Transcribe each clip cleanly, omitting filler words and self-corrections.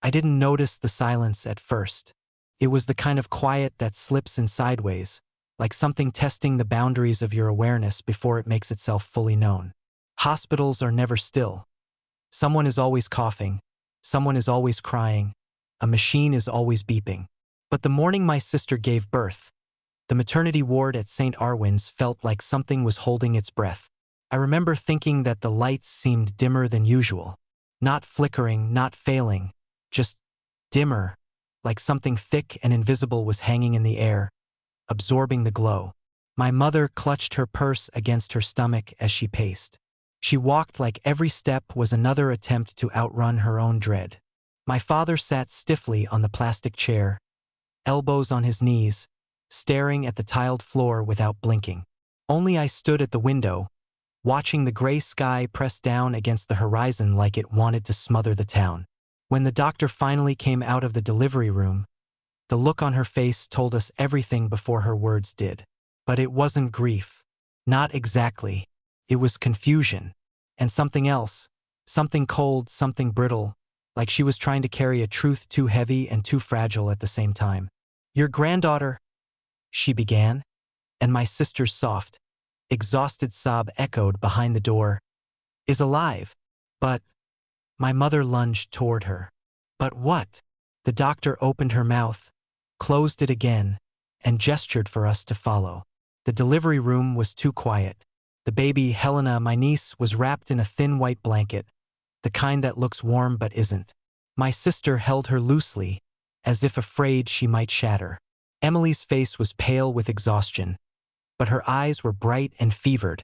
I didn't notice the silence at first. It was the kind of quiet that slips in sideways, like something testing the boundaries of your awareness before it makes itself fully known. Hospitals are never still. Someone is always coughing. Someone is always crying. A machine is always beeping. But the morning my sister gave birth, the maternity ward at St. Arwin's felt like something was holding its breath. I remember thinking that the lights seemed dimmer than usual. Not flickering, not failing, just dimmer, like something thick and invisible was hanging in the air, absorbing the glow. My mother clutched her purse against her stomach as she paced. She walked like every step was another attempt to outrun her own dread. My father sat stiffly on the plastic chair, elbows on his knees, staring at the tiled floor without blinking. Only I stood at the window, watching the gray sky press down against the horizon like it wanted to smother the town. When the doctor finally came out of the delivery room, the look on her face told us everything before her words did. But it wasn't grief. Not exactly. It was confusion. And something else. Something cold, something brittle, like she was trying to carry a truth too heavy and too fragile at the same time. "Your granddaughter," she began, and my sister's soft, exhausted sob echoed behind the door, "is alive." But my mother lunged toward her. "But what?" The doctor opened her mouth, closed it again, and gestured for us to follow. The delivery room was too quiet. The baby, Helena, my niece, was wrapped in a thin white blanket, the kind that looks warm but isn't. My sister held her loosely, as if afraid she might shatter. Emily's face was pale with exhaustion, but her eyes were bright and fevered,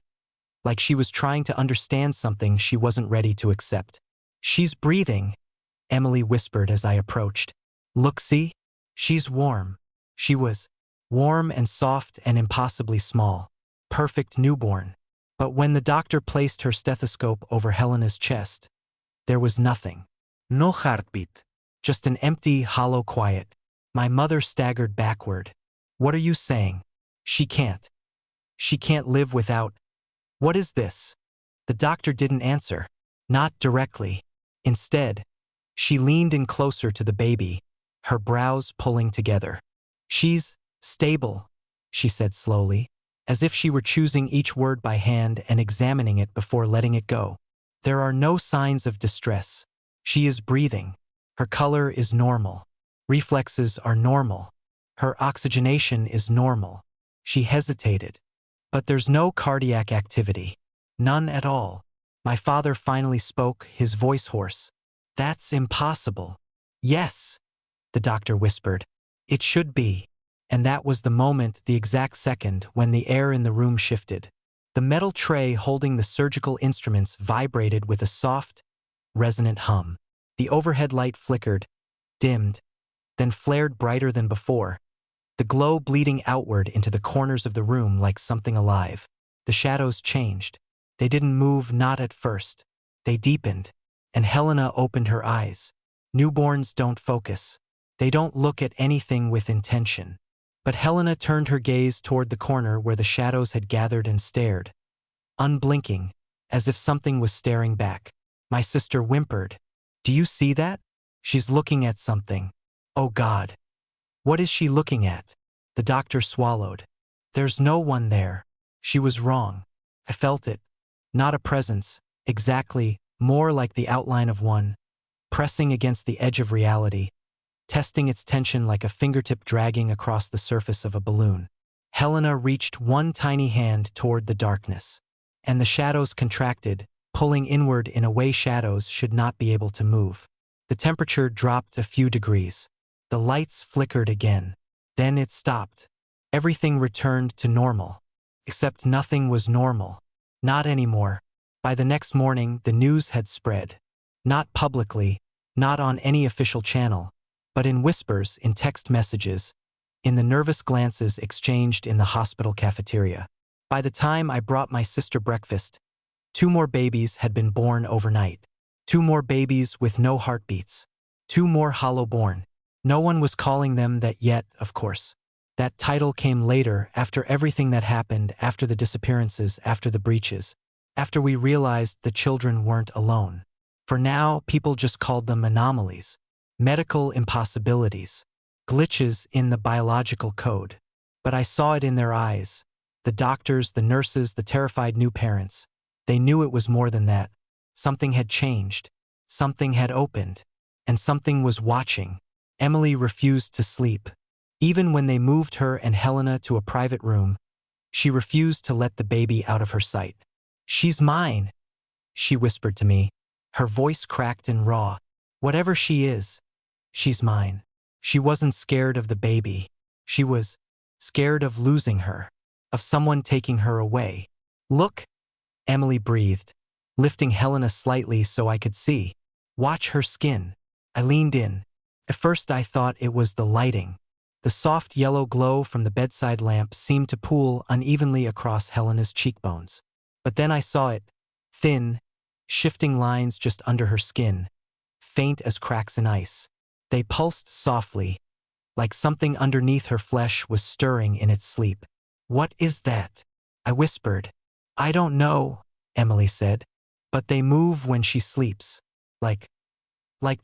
like she was trying to understand something she wasn't ready to accept. "She's breathing," Emily whispered as I approached. "Look, see? She's warm." She was warm and soft and impossibly small. Perfect newborn. But when the doctor placed her stethoscope over Helena's chest, there was nothing. No heartbeat. Just an empty, hollow quiet. My mother staggered backward. "What are you saying? She can't. She can't live without. What is this?" The doctor didn't answer. Not directly. Instead, she leaned in closer to the baby, her brows pulling together. "She's stable," she said slowly, as if she were choosing each word by hand and examining it before letting it go. "There are no signs of distress. She is breathing. Her color is normal. Reflexes are normal. Her oxygenation is normal." She hesitated. "But there's no cardiac activity. None at all." My father finally spoke, his voice hoarse. "That's impossible." "Yes," the doctor whispered. "It should be." And that was the moment, the exact second, when the air in the room shifted. The metal tray holding the surgical instruments vibrated with a soft, resonant hum. The overhead light flickered, dimmed, then flared brighter than before, the glow bleeding outward into the corners of the room like something alive. The shadows changed. They didn't move, not at first. They deepened, and Helena opened her eyes. Newborns don't focus. They don't look at anything with intention. But Helena turned her gaze toward the corner where the shadows had gathered and stared, unblinking, as if something was staring back. My sister whimpered. "Do you see that? She's looking at something." "Oh God. What is she looking at?" The doctor swallowed. "There's no one there." She was wrong. I felt it. Not a presence, exactly, more like the outline of one, pressing against the edge of reality, testing its tension like a fingertip dragging across the surface of a balloon. Helena reached one tiny hand toward the darkness, and the shadows contracted, pulling inward in a way shadows should not be able to move. The temperature dropped a few degrees. The lights flickered again. Then it stopped. Everything returned to normal. Except nothing was normal. Not anymore. By the next morning, the news had spread. Not publicly, not on any official channel, but in whispers, in text messages, in the nervous glances exchanged in the hospital cafeteria. By the time I brought my sister breakfast, 2 more babies had been born overnight. 2 more babies with no heartbeats. 2 more hollow-born. No one was calling them that yet, of course. That title came later, after everything that happened, after the disappearances, after the breaches, after we realized the children weren't alone. For now, people just called them anomalies. medical impossibilities, glitches in the biological code. But I saw it in their eyes. The doctors, the nurses, the terrified new parents. They knew it was more than that. Something had changed. Something had opened. And something was watching. Emily refused to sleep. Even when they moved her and Helena to a private room, she refused to let the baby out of her sight. "She's mine," she whispered to me, her voice cracked and raw. "Whatever she is, she's mine." She wasn't scared of the baby. She was scared of losing her, of someone taking her away. "Look," Emily breathed, lifting Helena slightly so I could see. "Watch her skin." I leaned in. At first I thought it was the lighting. The soft yellow glow from the bedside lamp seemed to pool unevenly across Helena's cheekbones. But then I saw it, thin, shifting lines just under her skin, faint as cracks in ice. They pulsed softly, like something underneath her flesh was stirring in its sleep. "What is that?" I whispered. "I don't know," Emily said, "but they move when she sleeps. Like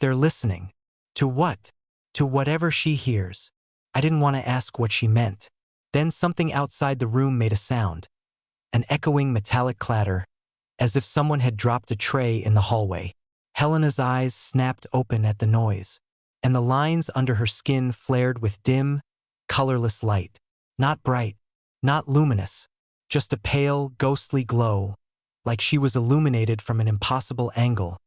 they're listening." "To what?" "To whatever she hears." I didn't want to ask what she meant. Then something outside the room made a sound, an echoing metallic clatter, as if someone had dropped a tray in the hallway. Helena's eyes snapped open at the noise, and the lines under her skin flared with dim, colorless light. Not bright, not luminous, just a pale, ghostly glow, like she was illuminated from an impossible angle,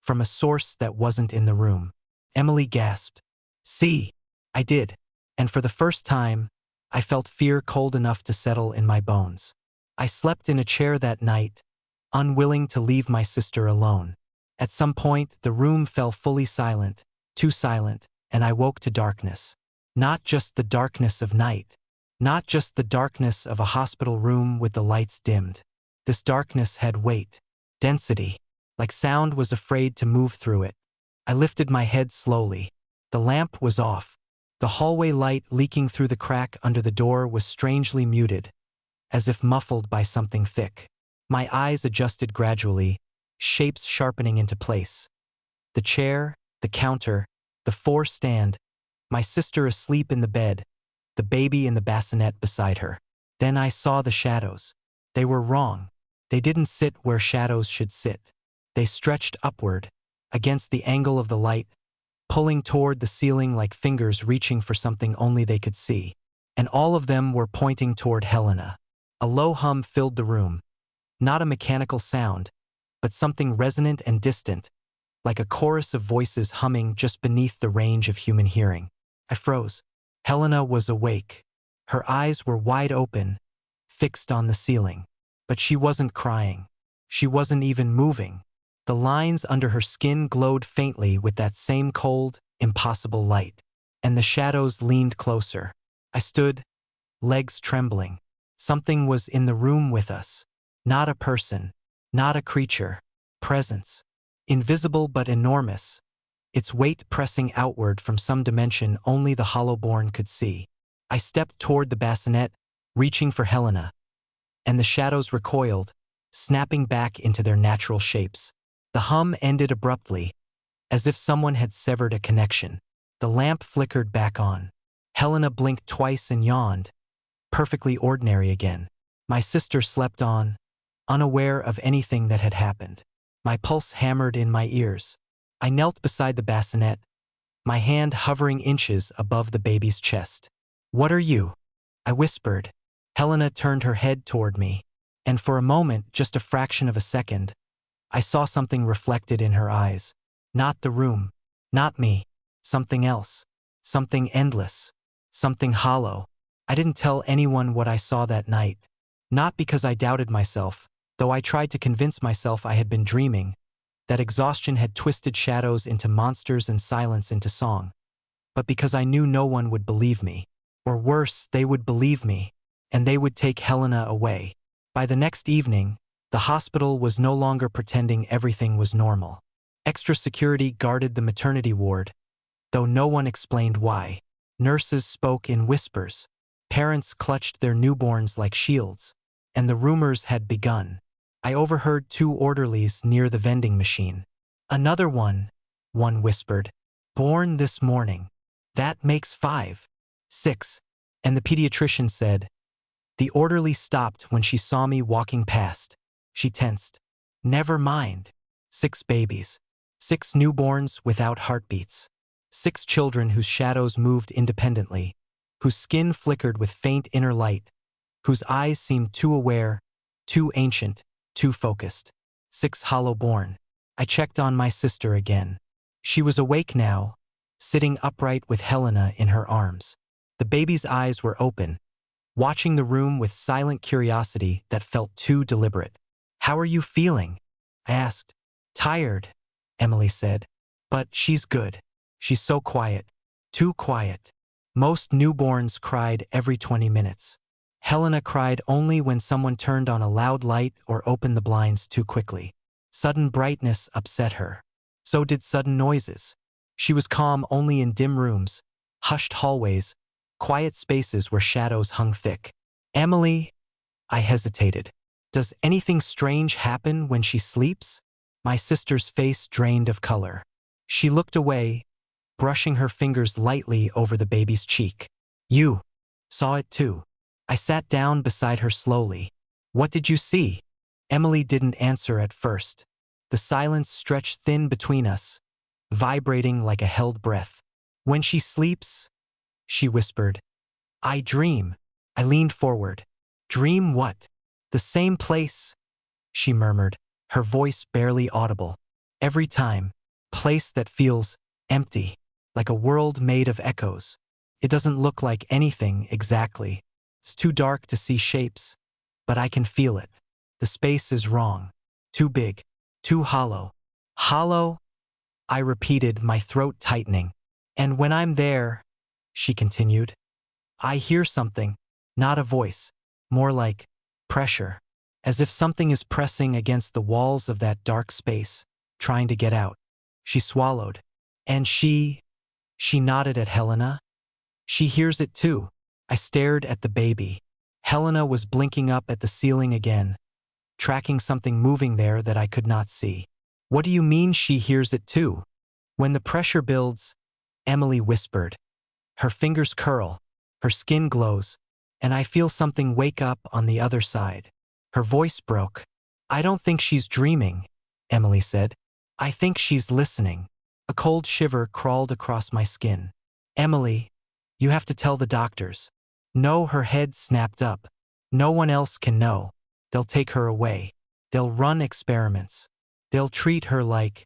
from a source that wasn't in the room. Emily gasped. "See!" I did, and for the first time, I felt fear cold enough to settle in my bones. I slept in a chair that night, unwilling to leave my sister alone. At some point, the room fell fully silent, too silent, and I woke to darkness. Not just the darkness of night. Not just the darkness of a hospital room with the lights dimmed. This darkness had weight, density, like sound was afraid to move through it. I lifted my head slowly. The lamp was off. The hallway light leaking through the crack under the door was strangely muted, as if muffled by something thick. My eyes adjusted gradually, shapes sharpening into place. The chair, the counter, the four-stand, my sister asleep in the bed, the baby in the bassinet beside her. Then I saw the shadows. They were wrong. They didn't sit where shadows should sit. They stretched upward, against the angle of the light, pulling toward the ceiling like fingers reaching for something only they could see. And all of them were pointing toward Helena. A low hum filled the room. Not a mechanical sound, but something resonant and distant, like a chorus of voices humming just beneath the range of human hearing. I froze. Helena was awake. Her eyes were wide open, fixed on the ceiling. But she wasn't crying. She wasn't even moving. The lines under her skin glowed faintly with that same cold, impossible light. And the shadows leaned closer. I stood, legs trembling. Something was in the room with us. Not a person, not a creature. Presence. Invisible but enormous. Its weight pressing outward from some dimension only the hollow-born could see. I stepped toward the bassinet, reaching for Helena. And the shadows recoiled, snapping back into their natural shapes. The hum ended abruptly, as if someone had severed a connection. The lamp flickered back on. Helena blinked twice and yawned, perfectly ordinary again. My sister slept on, unaware of anything that had happened. My pulse hammered in my ears. I knelt beside the bassinet, my hand hovering inches above the baby's chest. "What are you?" I whispered. Helena turned her head toward me, and for a moment, just a fraction of a second, I saw something reflected in her eyes. Not the room, not me, something else, something endless, something hollow. I didn't tell anyone what I saw that night, not because I doubted myself, though I tried to convince myself I had been dreaming, that exhaustion had twisted shadows into monsters and silence into song, but because I knew no one would believe me. Or worse, they would believe me, and they would take Helena away. By the next evening, the hospital was no longer pretending everything was normal. Extra security guarded the maternity ward, though no one explained why. Nurses spoke in whispers. Parents clutched their newborns like shields, and the rumors had begun. I overheard two orderlies near the vending machine. "Another one," one whispered. Born this morning. That makes 5. 6. And the pediatrician said. The orderly stopped when she saw me walking past. She tensed. Never mind. 6 babies. 6 newborns without heartbeats. 6 children whose shadows moved independently, whose skin flickered with faint inner light, whose eyes seemed too aware, too ancient, too focused. 6 hollow-born. I checked on my sister again. She was awake now, sitting upright with Helena in her arms. The baby's eyes were open, watching the room with silent curiosity that felt too deliberate. How are you feeling? I asked. Tired, Emily said. But she's good. She's so quiet. Too quiet. Most newborns cried every 20 minutes. Helena cried only when someone turned on a loud light or opened the blinds too quickly. Sudden brightness upset her. So did sudden noises. She was calm only in dim rooms, hushed hallways, quiet spaces where shadows hung thick. Emily, I hesitated. Does anything strange happen when she sleeps? My sister's face drained of color. She looked away, brushing her fingers lightly over the baby's cheek. You saw it too. I sat down beside her slowly. What did you see? Emily didn't answer at first. The silence stretched thin between us, vibrating like a held breath. When she sleeps, she whispered, I dream. I leaned forward. Dream what? The same place, she murmured, her voice barely audible. Every time, place that feels empty, like a world made of echoes. It doesn't look like anything exactly. It's too dark to see shapes, but I can feel it. The space is wrong. Too big. Too hollow. Hollow? I repeated, my throat tightening. And when I'm there, she continued, I hear something, not a voice, more like pressure, as if something is pressing against the walls of that dark space, trying to get out. She swallowed. And she nodded at Helena. She hears it too. I stared at the baby. Helena was blinking up at the ceiling again, tracking something moving there that I could not see. What do you mean she hears it too? When the pressure builds, Emily whispered. Her fingers curl, her skin glows, and I feel something wake up on the other side. Her voice broke. I don't think she's dreaming, Emily said. I think she's listening. A cold shiver crawled across my skin. Emily, you have to tell the doctors. No, her head snapped up. No one else can know. They'll take her away. They'll run experiments. They'll treat her like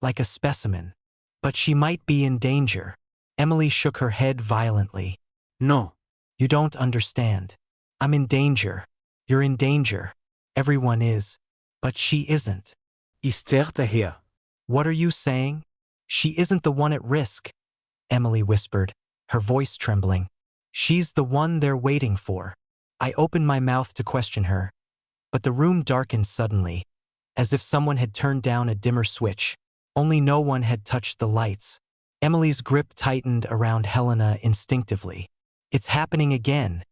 a specimen. But she might be in danger. Emily shook her head violently. No. You don't understand. I'm in danger. You're in danger. Everyone is. But she isn't. Esther here. What are you saying? She isn't the one at risk, Emily whispered, her voice trembling. She's the one they're waiting for. I opened my mouth to question her, but the room darkened suddenly, as if someone had turned down a dimmer switch. Only no one had touched the lights. Emily's grip tightened around Helena instinctively. It's happening again,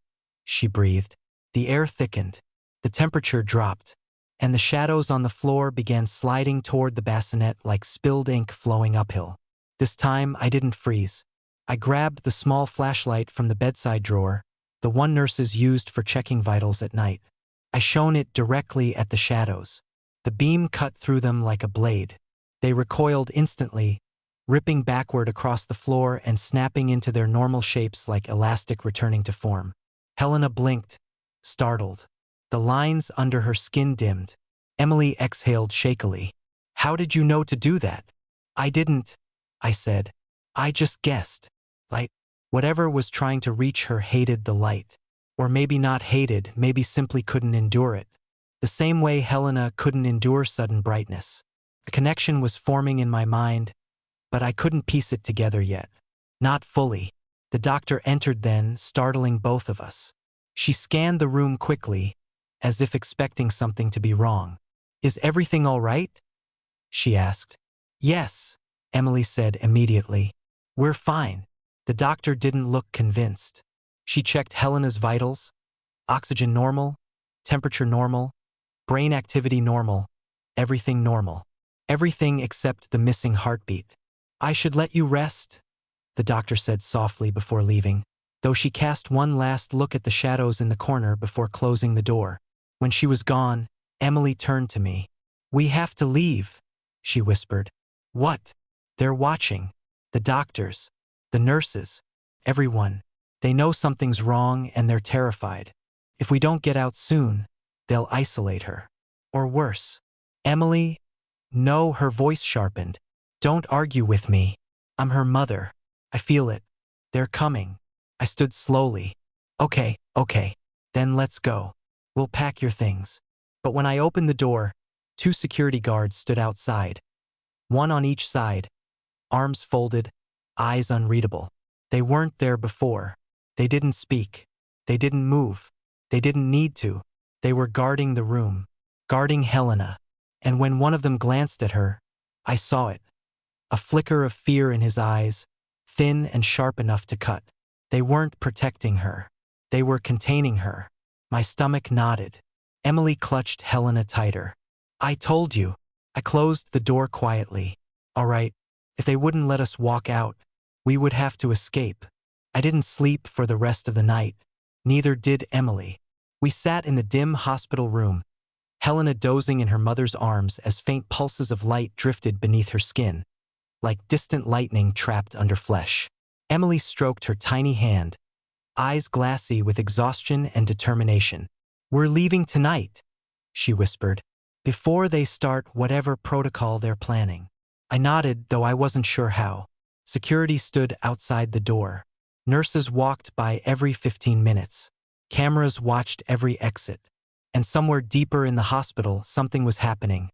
she breathed. The air thickened, the temperature dropped, and the shadows on the floor began sliding toward the bassinet like spilled ink flowing uphill. This time I didn't freeze. I grabbed the small flashlight from the bedside drawer, the one nurses used for checking vitals at night. I shone it directly at the shadows. The beam cut through them like a blade. They recoiled instantly, ripping backward across the floor and snapping into their normal shapes like elastic returning to form. Helena blinked, startled. The lines under her skin dimmed. Emily exhaled shakily. How did you know to do that? I didn't, I said. I just guessed. Light. Whatever was trying to reach her hated the light. Or maybe not hated, maybe simply couldn't endure it. The same way Helena couldn't endure sudden brightness. A connection was forming in my mind, but I couldn't piece it together yet. Not fully. The doctor entered then, startling both of us. She scanned the room quickly, as if expecting something to be wrong. Is everything all right? She asked. Yes, Emily said immediately. We're fine. The doctor didn't look convinced. She checked Helena's vitals. Oxygen normal, temperature normal, brain activity normal, everything normal. Everything except the missing heartbeat. I should let you rest, the doctor said softly before leaving, though she cast one last look at the shadows in the corner before closing the door. When she was gone, Emily turned to me. We have to leave, she whispered. What? They're watching. The doctors, the nurses, everyone. They know something's wrong and they're terrified. If we don't get out soon, they'll isolate her. Or worse. Emily? No, her voice sharpened. Don't argue with me. I'm her mother. I feel it. They're coming. I stood slowly. Okay. Then let's go. We'll pack your things. But when I opened the door, 2 security guards stood outside. One on each side, arms folded, eyes unreadable. They weren't there before. They didn't speak. They didn't move. They didn't need to. They were guarding the room, guarding Helena. And when one of them glanced at her, I saw it. A flicker of fear in his eyes, thin and sharp enough to cut. They weren't protecting her. They were containing her. My stomach knotted. Emily clutched Helena tighter. I told you. I closed the door quietly. All right, if they wouldn't let us walk out, we would have to escape. I didn't sleep for the rest of the night. Neither did Emily. We sat in the dim hospital room, Helena dozing in her mother's arms as faint pulses of light drifted beneath her skin, like distant lightning trapped under flesh. Emily stroked her tiny hand, eyes glassy with exhaustion and determination. We're leaving tonight, she whispered, before they start whatever protocol they're planning. I nodded, though I wasn't sure how. Security stood outside the door. Nurses walked by every 15 minutes. Cameras watched every exit. And somewhere deeper in the hospital, something was happening.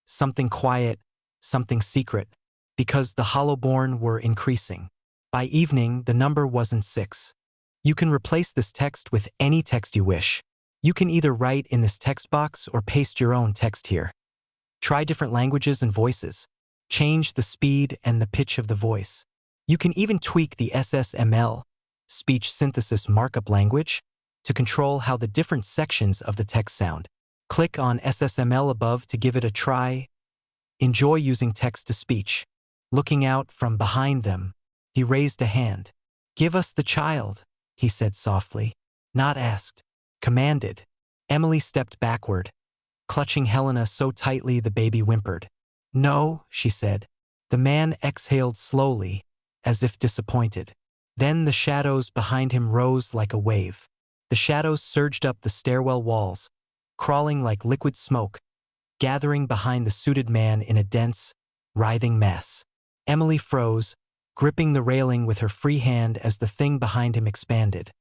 Something quiet, something secret, because the Hollowborn were increasing. By evening, the number wasn't 6. You can replace this text with any text you wish. You can either write in this text box or paste your own text here. Try different languages and voices. Change the speed and the pitch of the voice. You can even tweak the SSML, speech synthesis markup language, to control how the different sections of the text sound. Click on SSML above to give it a try. Enjoy using text-to-speech. Looking out from behind them, he raised a hand. Give us the child, he said softly. Not asked. Commanded. Emily stepped backward, clutching Helena so tightly the baby whimpered. No, she said. The man exhaled slowly, as if disappointed. Then the shadows behind him rose like a wave. The shadows surged up the stairwell walls, crawling like liquid smoke, gathering behind the suited man in a dense, writhing mass. Emily froze, gripping the railing with her free hand as the thing behind him expanded.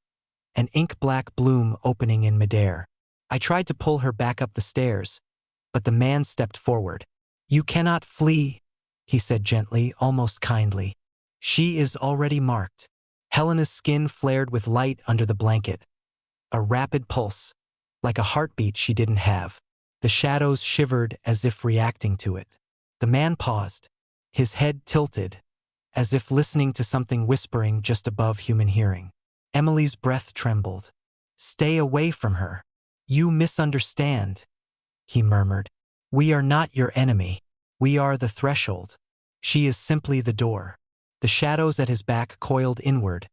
An ink-black bloom opening in midair. I tried to pull her back up the stairs, but the man stepped forward. You cannot flee, he said gently, almost kindly. She is already marked. Helena's skin flared with light under the blanket. A rapid pulse, like a heartbeat she didn't have. The shadows shivered as if reacting to it. The man paused, his head tilted, as if listening to something whispering just above human hearing. Emily's breath trembled. Stay away from her. You misunderstand, he murmured. We are not your enemy. We are the threshold. She is simply the door. The shadows at his back coiled inward,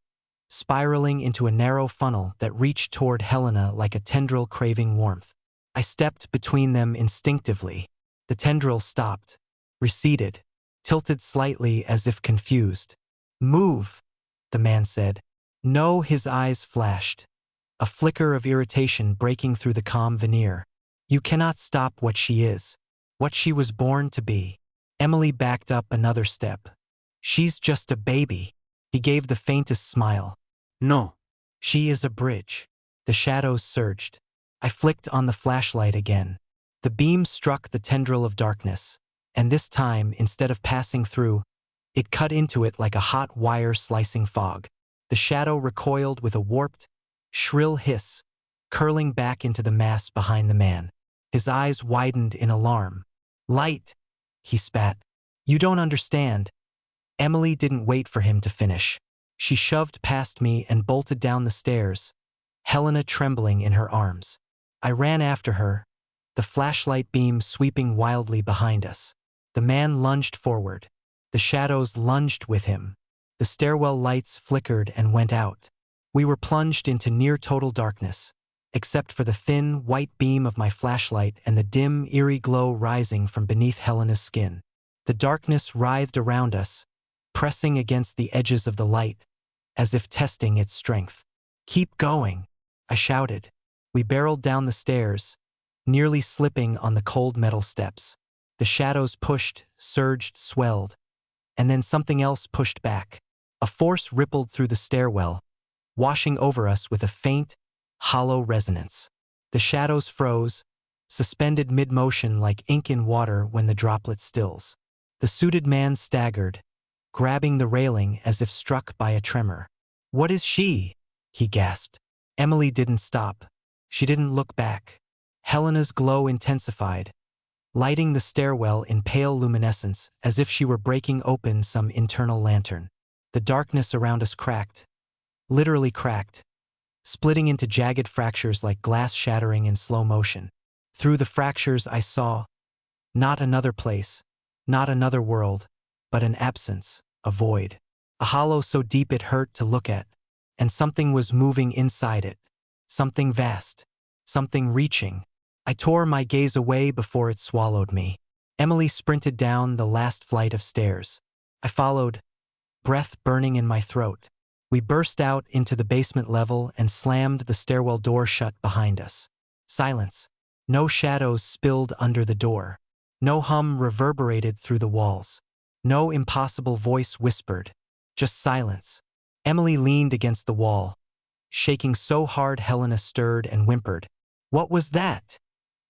spiraling into a narrow funnel that reached toward Helena like a tendril craving warmth. I stepped between them instinctively. The tendril stopped, receded, tilted slightly as if confused. Move, the man said. No, his eyes flashed, a flicker of irritation breaking through the calm veneer. You cannot stop what she is, what she was born to be. Emily backed up another step. She's just a baby. He gave the faintest smile. No. She is a bridge. The shadows surged. I flicked on the flashlight again. The beam struck the tendril of darkness, and this time, instead of passing through, it cut into it like a hot wire slicing fog. The shadow recoiled with a warped, shrill hiss, curling back into the mass behind the man. His eyes widened in alarm. Light, he spat. You don't understand. Emily didn't wait for him to finish. She shoved past me and bolted down the stairs, Helena trembling in her arms. I ran after her, the flashlight beam sweeping wildly behind us. The man lunged forward, The shadows lunged with him. The stairwell lights flickered and went out. We were plunged into near-total darkness, except for the thin, white beam of my flashlight and the dim, eerie glow rising from beneath Helena's skin. The darkness writhed around us, pressing against the edges of the light, as if testing its strength. "Keep going," I shouted. We barreled down the stairs, nearly slipping on the cold metal steps. The shadows pushed, surged, swelled, and then something else pushed back. A force rippled through the stairwell, washing over us with a faint, hollow resonance. The shadows froze, suspended mid-motion like ink in water when the droplet stills. The suited man staggered, grabbing the railing as if struck by a tremor. "What is she?" he gasped. Emily didn't stop. She didn't look back. Helena's glow intensified, lighting the stairwell in pale luminescence as if she were breaking open some internal lantern. The darkness around us cracked, literally cracked, splitting into jagged fractures like glass shattering in slow motion. Through the fractures I saw, not another place, not another world, but an absence, a void. A hollow so deep it hurt to look at, and something was moving inside it. Something vast, something reaching. I tore my gaze away before it swallowed me. Emily sprinted down the last flight of stairs. I followed, breath burning in my throat. We burst out into the basement level and slammed the stairwell door shut behind us. Silence. No shadows spilled under the door. No hum reverberated through the walls. No impossible voice whispered. Just silence. Emily leaned against the wall, shaking so hard Helena stirred and whimpered. "What was that?"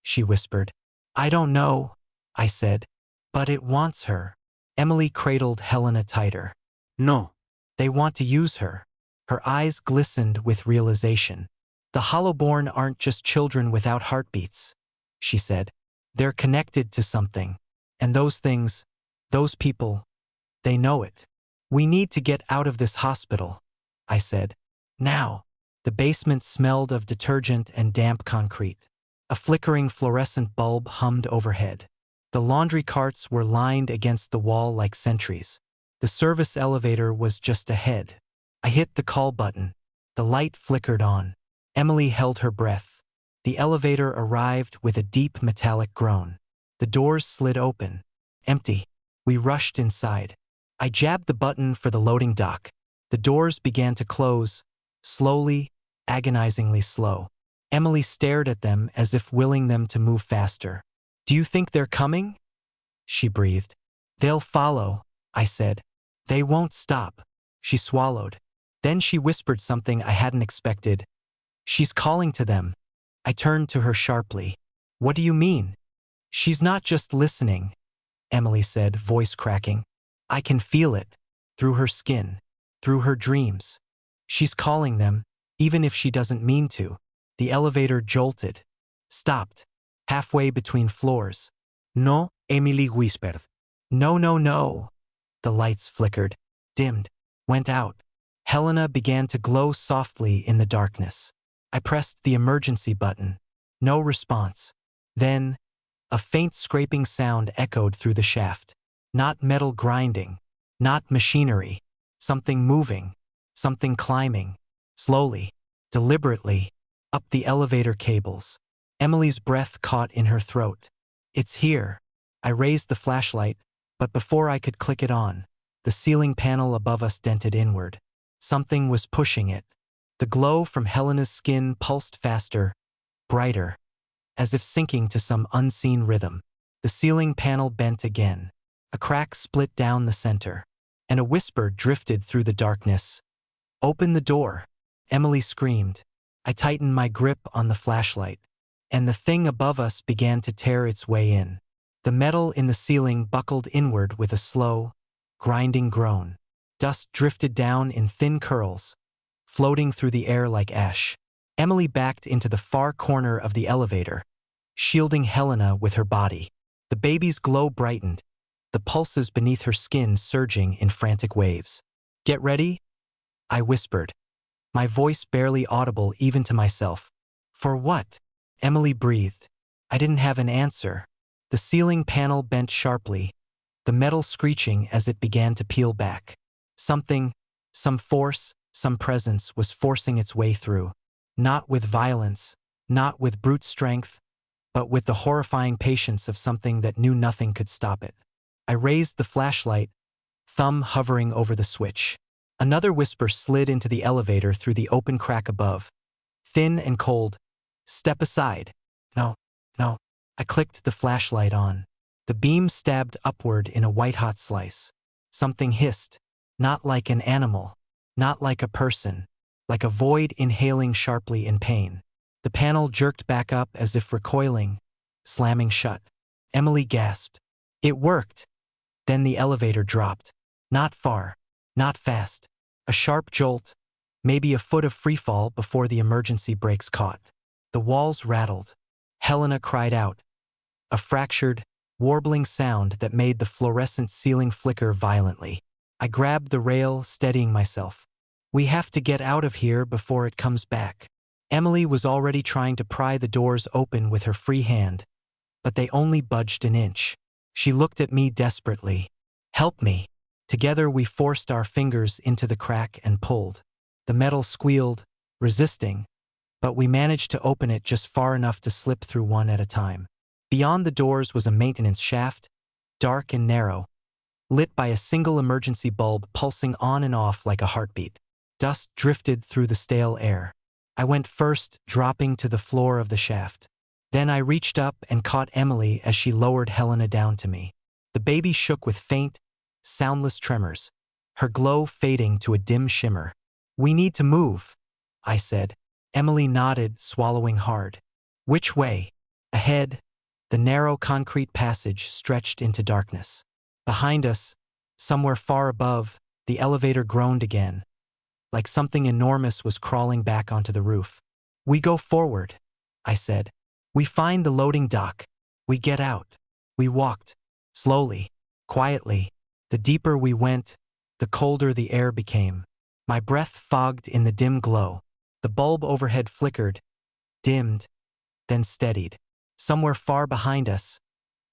she whispered. "I don't know," I said. "But it wants her." Emily cradled Helena tighter. "No. They want to use her." Her eyes glistened with realization. "The Hollowborn aren't just children without heartbeats," she said. "They're connected to something. And those things, those people, they know it. We need to get out of this hospital," I said. "Now." The basement smelled of detergent and damp concrete. A flickering fluorescent bulb hummed overhead. The laundry carts were lined against the wall like sentries. The service elevator was just ahead. I hit the call button. The light flickered on. Emily held her breath. The elevator arrived with a deep metallic groan. The doors slid open. Empty. We rushed inside. I jabbed the button for the loading dock. The doors began to close, slowly, agonizingly slow. Emily stared at them as if willing them to move faster. "Do you think they're coming?" she breathed. "They'll follow," I said. "They won't stop." She swallowed. Then she whispered something I hadn't expected. "She's calling to them." I turned to her sharply. "What do you mean?" "She's not just listening," Emily said, voice cracking. "I can feel it. Through her skin. Through her dreams. She's calling them, even if she doesn't mean to." The elevator jolted. Stopped. Halfway between floors. "No," Emily whispered. "No, no, no." The lights flickered, dimmed, went out. Helena began to glow softly in the darkness. I pressed the emergency button. No response. Then, a faint scraping sound echoed through the shaft. Not metal grinding. Not machinery. Something moving. Something climbing. Slowly. Deliberately. Up the elevator cables. Emily's breath caught in her throat. "It's here." I raised the flashlight, but before I could click it on, the ceiling panel above us dented inward. Something was pushing it. The glow from Helena's skin pulsed faster, brighter, as if syncing to some unseen rhythm. The ceiling panel bent again. A crack split down the center, and a whisper drifted through the darkness. "Open the door," Emily screamed. I tightened my grip on the flashlight, and the thing above us began to tear its way in. The metal in the ceiling buckled inward with a slow, grinding groan. Dust drifted down in thin curls, floating through the air like ash. Emily backed into the far corner of the elevator, shielding Helena with her body. The baby's glow brightened, the pulses beneath her skin surging in frantic waves. "Get ready," I whispered, my voice barely audible even to myself. "For what?" Emily breathed. I didn't have an answer. The ceiling panel bent sharply, the metal screeching as it began to peel back. Something, some force, some presence was forcing its way through. Not with violence, not with brute strength, but with the horrifying patience of something that knew nothing could stop it. I raised the flashlight, thumb hovering over the switch. Another whisper slid into the elevator through the open crack above. Thin and cold. Step aside. No, no. I clicked the flashlight on. The beam stabbed upward in a white-hot slice. Something hissed. Not like an animal. Not like a person. Like a void inhaling sharply in pain. The panel jerked back up as if recoiling, slamming shut. Emily gasped. It worked. Then the elevator dropped. Not far. Not fast. A sharp jolt. Maybe a foot of freefall before the emergency brakes caught. The walls rattled. Helena cried out. A fractured, warbling sound that made the fluorescent ceiling flicker violently. I grabbed the rail, steadying myself. We have to get out of here before it comes back. Emily was already trying to pry the doors open with her free hand, but they only budged an inch. She looked at me desperately. Help me. Together we forced our fingers into the crack and pulled. The metal squealed, resisting, but we managed to open it just far enough to slip through one at a time. Beyond the doors was a maintenance shaft, dark and narrow, lit by a single emergency bulb pulsing on and off like a heartbeat. Dust drifted through the stale air. I went first, dropping to the floor of the shaft. Then I reached up and caught Emily as she lowered Helena down to me. The baby shook with faint, soundless tremors, her glow fading to a dim shimmer. We need to move, I said. Emily nodded, swallowing hard. Which way? Ahead, the narrow concrete passage stretched into darkness. Behind us, somewhere far above, the elevator groaned again, like something enormous was crawling back onto the roof. We go forward, I said. We find the loading dock. We get out. We walked, slowly, quietly. The deeper we went, the colder the air became. My breath fogged in the dim glow. The bulb overhead flickered, dimmed, then steadied. Somewhere far behind us,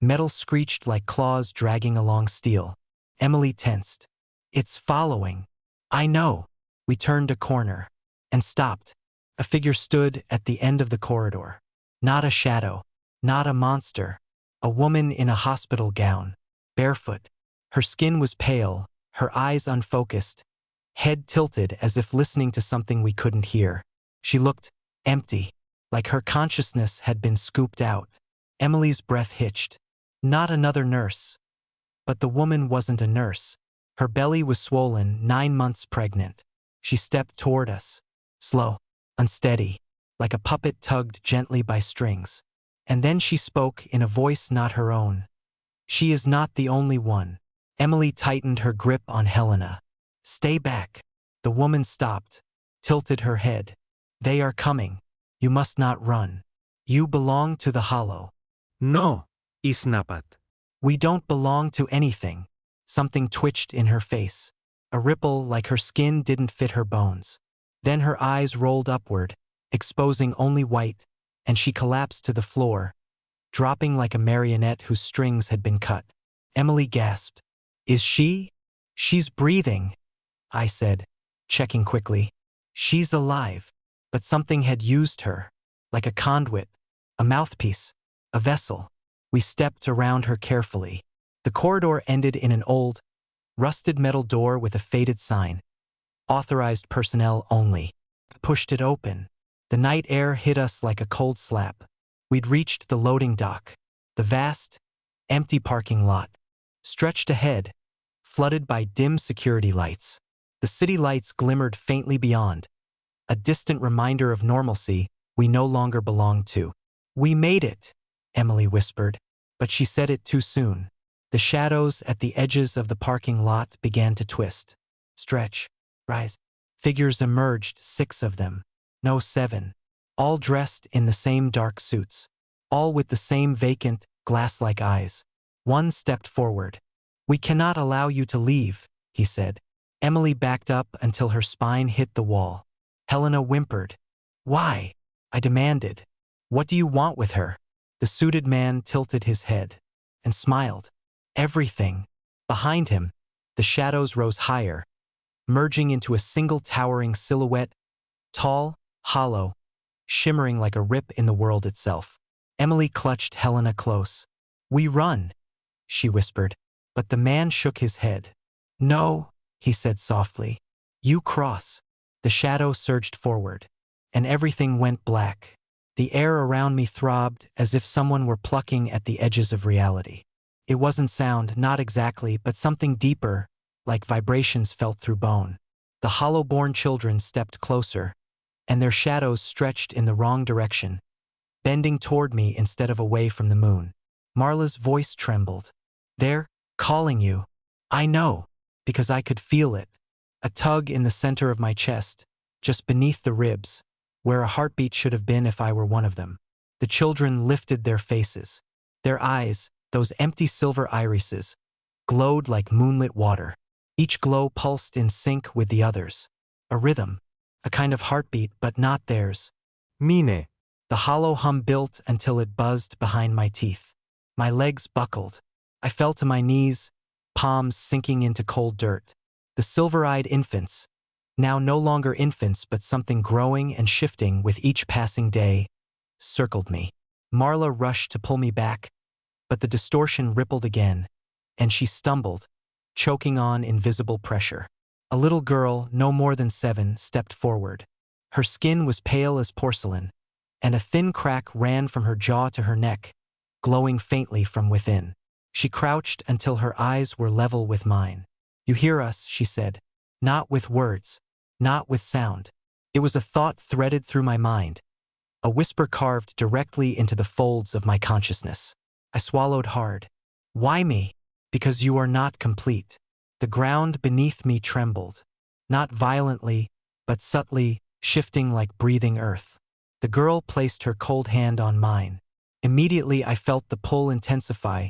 metal screeched like claws dragging along steel. Emily tensed. It's following. I know. We turned a corner and stopped. A figure stood at the end of the corridor. Not a shadow, not a monster. A woman in a hospital gown, barefoot. Her skin was pale, her eyes unfocused, head tilted as if listening to something we couldn't hear. She looked empty, like her consciousness had been scooped out. Emily's breath hitched. Not another nurse. But the woman wasn't a nurse. Her belly was swollen, 9 months pregnant. She stepped toward us, slow, unsteady, like a puppet tugged gently by strings. And then she spoke in a voice not her own. She is not the only one. Emily tightened her grip on Helena. Stay back. The woman stopped, tilted her head. They are coming. You must not run. You belong to the hollow. No, isnapat. We don't belong to anything. Something twitched in her face. A ripple like her skin didn't fit her bones. Then her eyes rolled upward, exposing only white, and she collapsed to the floor, dropping like a marionette whose strings had been cut. Emily gasped. Is she? She's breathing, I said, checking quickly. She's alive, but something had used her, like a conduit, a mouthpiece, a vessel. We stepped around her carefully. The corridor ended in an old, rusted metal door with a faded sign. Authorized personnel only. Pushed it open. The night air hit us like a cold slap. We'd reached the loading dock. The vast, empty parking lot stretched ahead, flooded by dim security lights. The city lights glimmered faintly beyond, a distant reminder of normalcy we no longer belonged to. We made it, Emily whispered, but she said it too soon. The shadows at the edges of the parking lot began to twist, stretch, rise. Figures emerged, 6 of them. No, 7. All dressed in the same dark suits. All with the same vacant, glass-like eyes. One stepped forward. We cannot allow you to leave, he said. Emily backed up until her spine hit the wall. Helena whimpered. Why? I demanded. What do you want with her? The suited man tilted his head and smiled. Everything, Behind him, the shadows rose higher, merging into a single towering silhouette, tall, hollow, shimmering like a rip in the world itself. Emily clutched Helena close. "We run," she whispered, but the man shook his head. "No," he said softly. "You cross." The shadow surged forward, and everything went black. The air around me throbbed as if someone were plucking at the edges of reality. It wasn't sound, not exactly, but something deeper, like vibrations felt through bone. The hollow-born children stepped closer, and their shadows stretched in the wrong direction, bending toward me instead of away from the moon. Marla's voice trembled. "They're calling you." "I know, because I could feel it." A tug in the center of my chest, just beneath the ribs, where a heartbeat should have been if I were one of them. The children lifted their faces. Their eyes, those empty silver irises, glowed like moonlit water. Each glow pulsed in sync with the others. A rhythm, a kind of heartbeat, but not theirs. Mine. The hollow hum built until it buzzed behind my teeth. My legs buckled. I fell to my knees, palms sinking into cold dirt. The silver-eyed infants, now no longer infants but something growing and shifting with each passing day, circled me. Marla rushed to pull me back, but the distortion rippled again, and she stumbled, choking on invisible pressure. A little girl, no more than 7, stepped forward. Her skin was pale as porcelain, and a thin crack ran from her jaw to her neck, glowing faintly from within. She crouched until her eyes were level with mine. "You hear us," she said. "Not with words, not with sound." It was a thought threaded through my mind, a whisper carved directly into the folds of my consciousness. I swallowed hard. "Why me?" "Because you are not complete." The ground beneath me trembled, not violently, but subtly, shifting like breathing earth. The girl placed her cold hand on mine. Immediately I felt the pull intensify,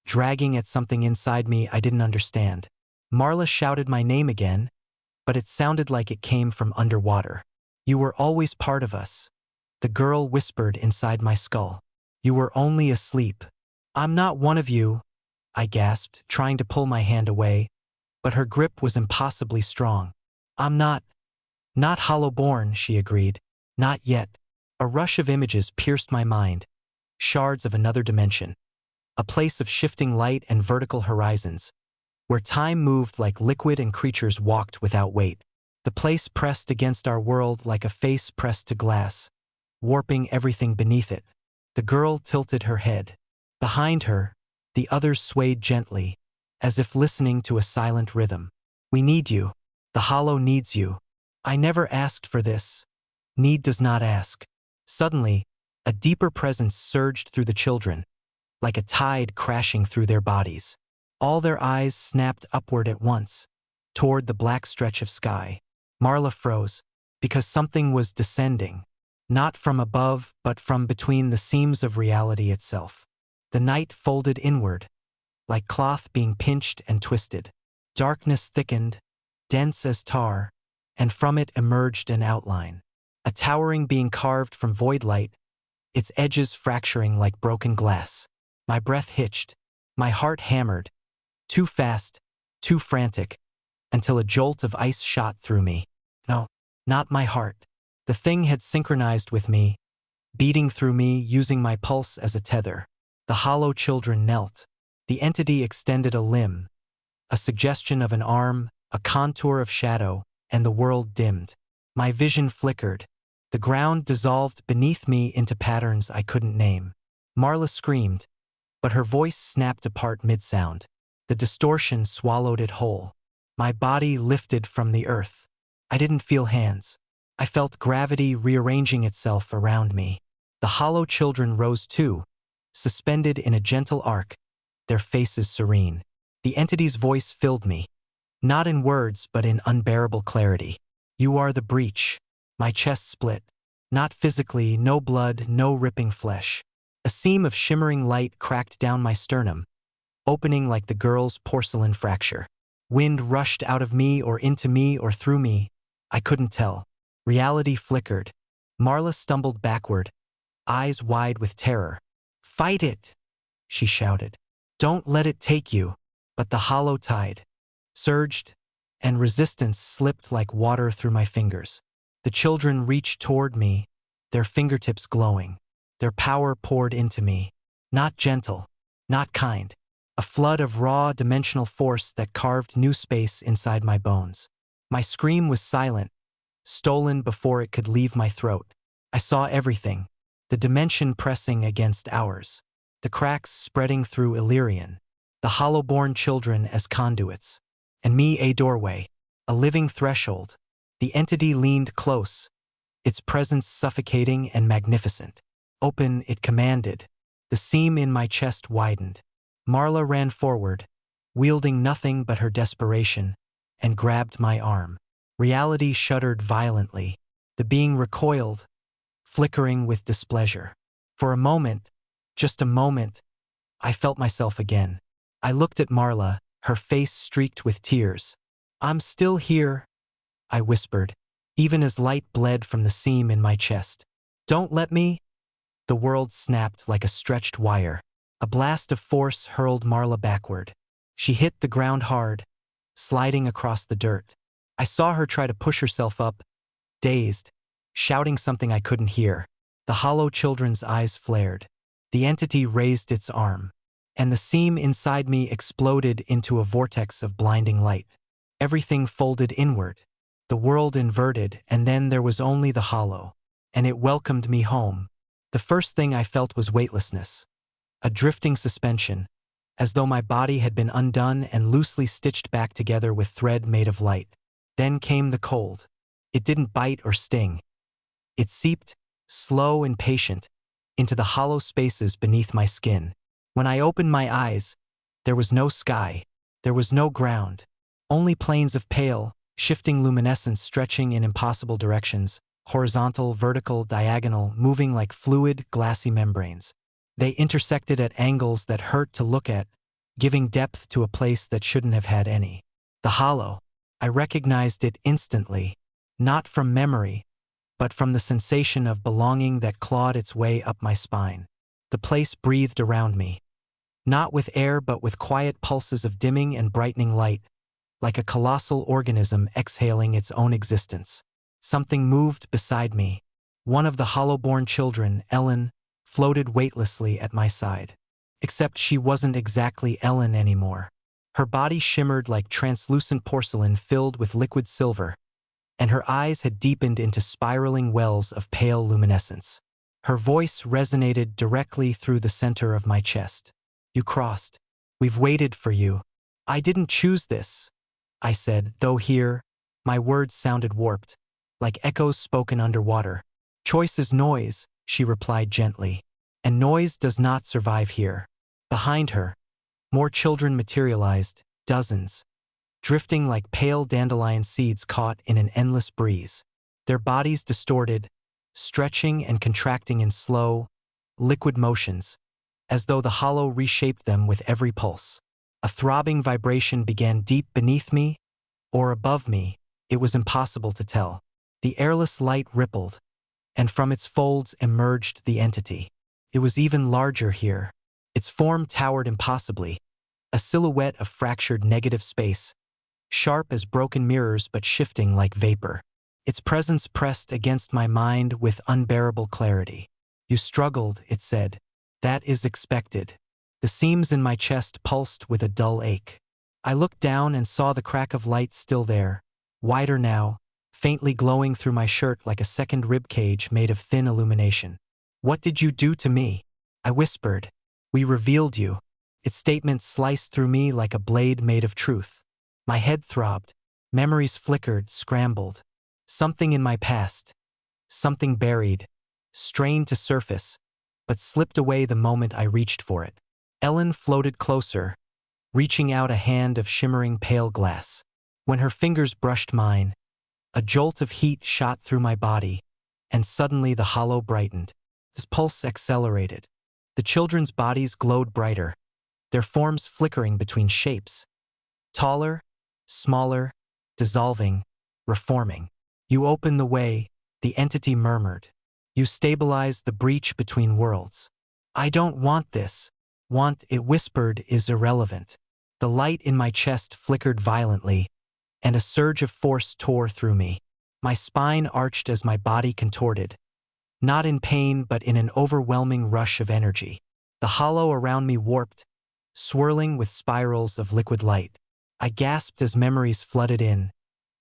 dragging at something inside me I didn't understand. Marla shouted my name again, but it sounded like it came from underwater. "You were always part of us," the girl whispered inside my skull. "You were only asleep." "I'm not one of you," I gasped, trying to pull my hand away, but her grip was impossibly strong. "I'm not hollow-born," she agreed. "Not yet." A rush of images pierced my mind, shards of another dimension, a place of shifting light and vertical horizons, where time moved like liquid and creatures walked without weight. The place pressed against our world like a face pressed to glass, warping everything beneath it. The girl tilted her head. Behind her, the others swayed gently, as if listening to a silent rhythm. "We need you. The hollow needs you." "I never asked for this." Need does not ask. Suddenly, a deeper presence surged through the children, like a tide crashing through their bodies. All their eyes snapped upward at once, toward the black stretch of sky. Marla froze, because something was descending, not from above, but from between the seams of reality itself. The night folded inward, like cloth being pinched and twisted. Darkness thickened, dense as tar, and from it emerged an outline. A towering being carved from void light, its edges fracturing like broken glass. My breath hitched, my heart hammered, too fast, too frantic, until a jolt of ice shot through me. No, not my heart. The thing had synchronized with me, beating through me, using my pulse as a tether. The hollow children knelt. The entity extended a limb, a suggestion of an arm, a contour of shadow, and the world dimmed. My vision flickered. The ground dissolved beneath me into patterns I couldn't name. Marla screamed, but her voice snapped apart mid-sound. The distortion swallowed it whole. My body lifted from the earth. I didn't feel hands. I felt gravity rearranging itself around me. The hollow children rose too, suspended in a gentle arc, their faces serene. The entity's voice filled me, not in words but in unbearable clarity. "You are the breach." My chest split. Not physically, no blood, no ripping flesh. A seam of shimmering light cracked down my sternum, opening like the girl's porcelain fracture. Wind rushed out of me or into me or through me. I couldn't tell. Reality flickered. Marla stumbled backward, eyes wide with terror. "Fight it!" she shouted. "Don't let it take you." But the hollow tide surged, and resistance slipped like water through my fingers. The children reached toward me, their fingertips glowing. Their power poured into me. Not gentle, not kind. A flood of raw, dimensional force that carved new space inside my bones. My scream was silent, stolen before it could leave my throat. I saw everything. The dimension pressing against ours. The cracks spreading through Illyrian. The hollow-born children as conduits. And me a doorway. A living threshold. The entity leaned close, its presence suffocating and magnificent. Open, it commanded. The seam in my chest widened. Marla ran forward, wielding nothing but her desperation, and grabbed my arm. Reality shuddered violently. The being recoiled, flickering with displeasure. For a moment, just a moment, I felt myself again. I looked at Marla, her face streaked with tears. "I'm still here," I whispered, even as light bled from the seam in my chest. "Don't let me." The world snapped like a stretched wire. A blast of force hurled Marla backward. She hit the ground hard, sliding across the dirt. I saw her try to push herself up, dazed, shouting something I couldn't hear. The hollow children's eyes flared. The entity raised its arm, and the seam inside me exploded into a vortex of blinding light. Everything folded inward. The world inverted, and then there was only the hollow, and it welcomed me home. The first thing I felt was weightlessness, a drifting suspension, as though my body had been undone and loosely stitched back together with thread made of light. Then came the cold. It didn't bite or sting. It seeped, slow and patient, into the hollow spaces beneath my skin. When I opened my eyes, there was no sky, there was no ground, only planes of pale, shifting luminescence stretching in impossible directions, horizontal, vertical, diagonal, moving like fluid, glassy membranes. They intersected at angles that hurt to look at, giving depth to a place that shouldn't have had any. The hollow. I recognized it instantly, not from memory, but from the sensation of belonging that clawed its way up my spine. The place breathed around me, not with air but with quiet pulses of dimming and brightening light, like a colossal organism exhaling its own existence. Something moved beside me. One of the hollow-born children, Ellen, floated weightlessly at my side. Except she wasn't exactly Ellen anymore. Her body shimmered like translucent porcelain filled with liquid silver, and her eyes had deepened into spiraling wells of pale luminescence. Her voice resonated directly through the center of my chest. "You crossed. We've waited for you. I didn't choose this," I said, though here, my words sounded warped, like echoes spoken underwater. "Choice is noise," she replied gently, "and noise does not survive here." Behind her, more children materialized, dozens, drifting like pale dandelion seeds caught in an endless breeze. Their bodies distorted, stretching and contracting in slow, liquid motions, as though the hollow reshaped them with every pulse. A throbbing vibration began deep beneath me, or above me, it was impossible to tell. The airless light rippled, and from its folds emerged the entity. It was even larger here. Its form towered impossibly, a silhouette of fractured negative space, sharp as broken mirrors but shifting like vapor. Its presence pressed against my mind with unbearable clarity. "You struggled," it said. "That is expected." The seams in my chest pulsed with a dull ache. I looked down and saw the crack of light still there, wider now, faintly glowing through my shirt like a second rib cage made of thin illumination. "What did you do to me?" I whispered. "We revealed you." Its statement sliced through me like a blade made of truth. My head throbbed. Memories flickered, scrambled. Something in my past. Something buried. Strained to surface, but slipped away the moment I reached for it. Ellen floated closer, reaching out a hand of shimmering pale glass. When her fingers brushed mine, a jolt of heat shot through my body, and suddenly the hollow brightened. This pulse accelerated. The children's bodies glowed brighter, their forms flickering between shapes. Taller, smaller, dissolving, reforming. "You open the way," the entity murmured. "You stabilize the breach between worlds." "I don't want this." "Want," it whispered, "is irrelevant. The light in my chest flickered violently, and a surge of force tore through me. My spine arched as my body contorted, not in pain but in an overwhelming rush of energy. The hollow around me warped, swirling with spirals of liquid light. I gasped as memories flooded in,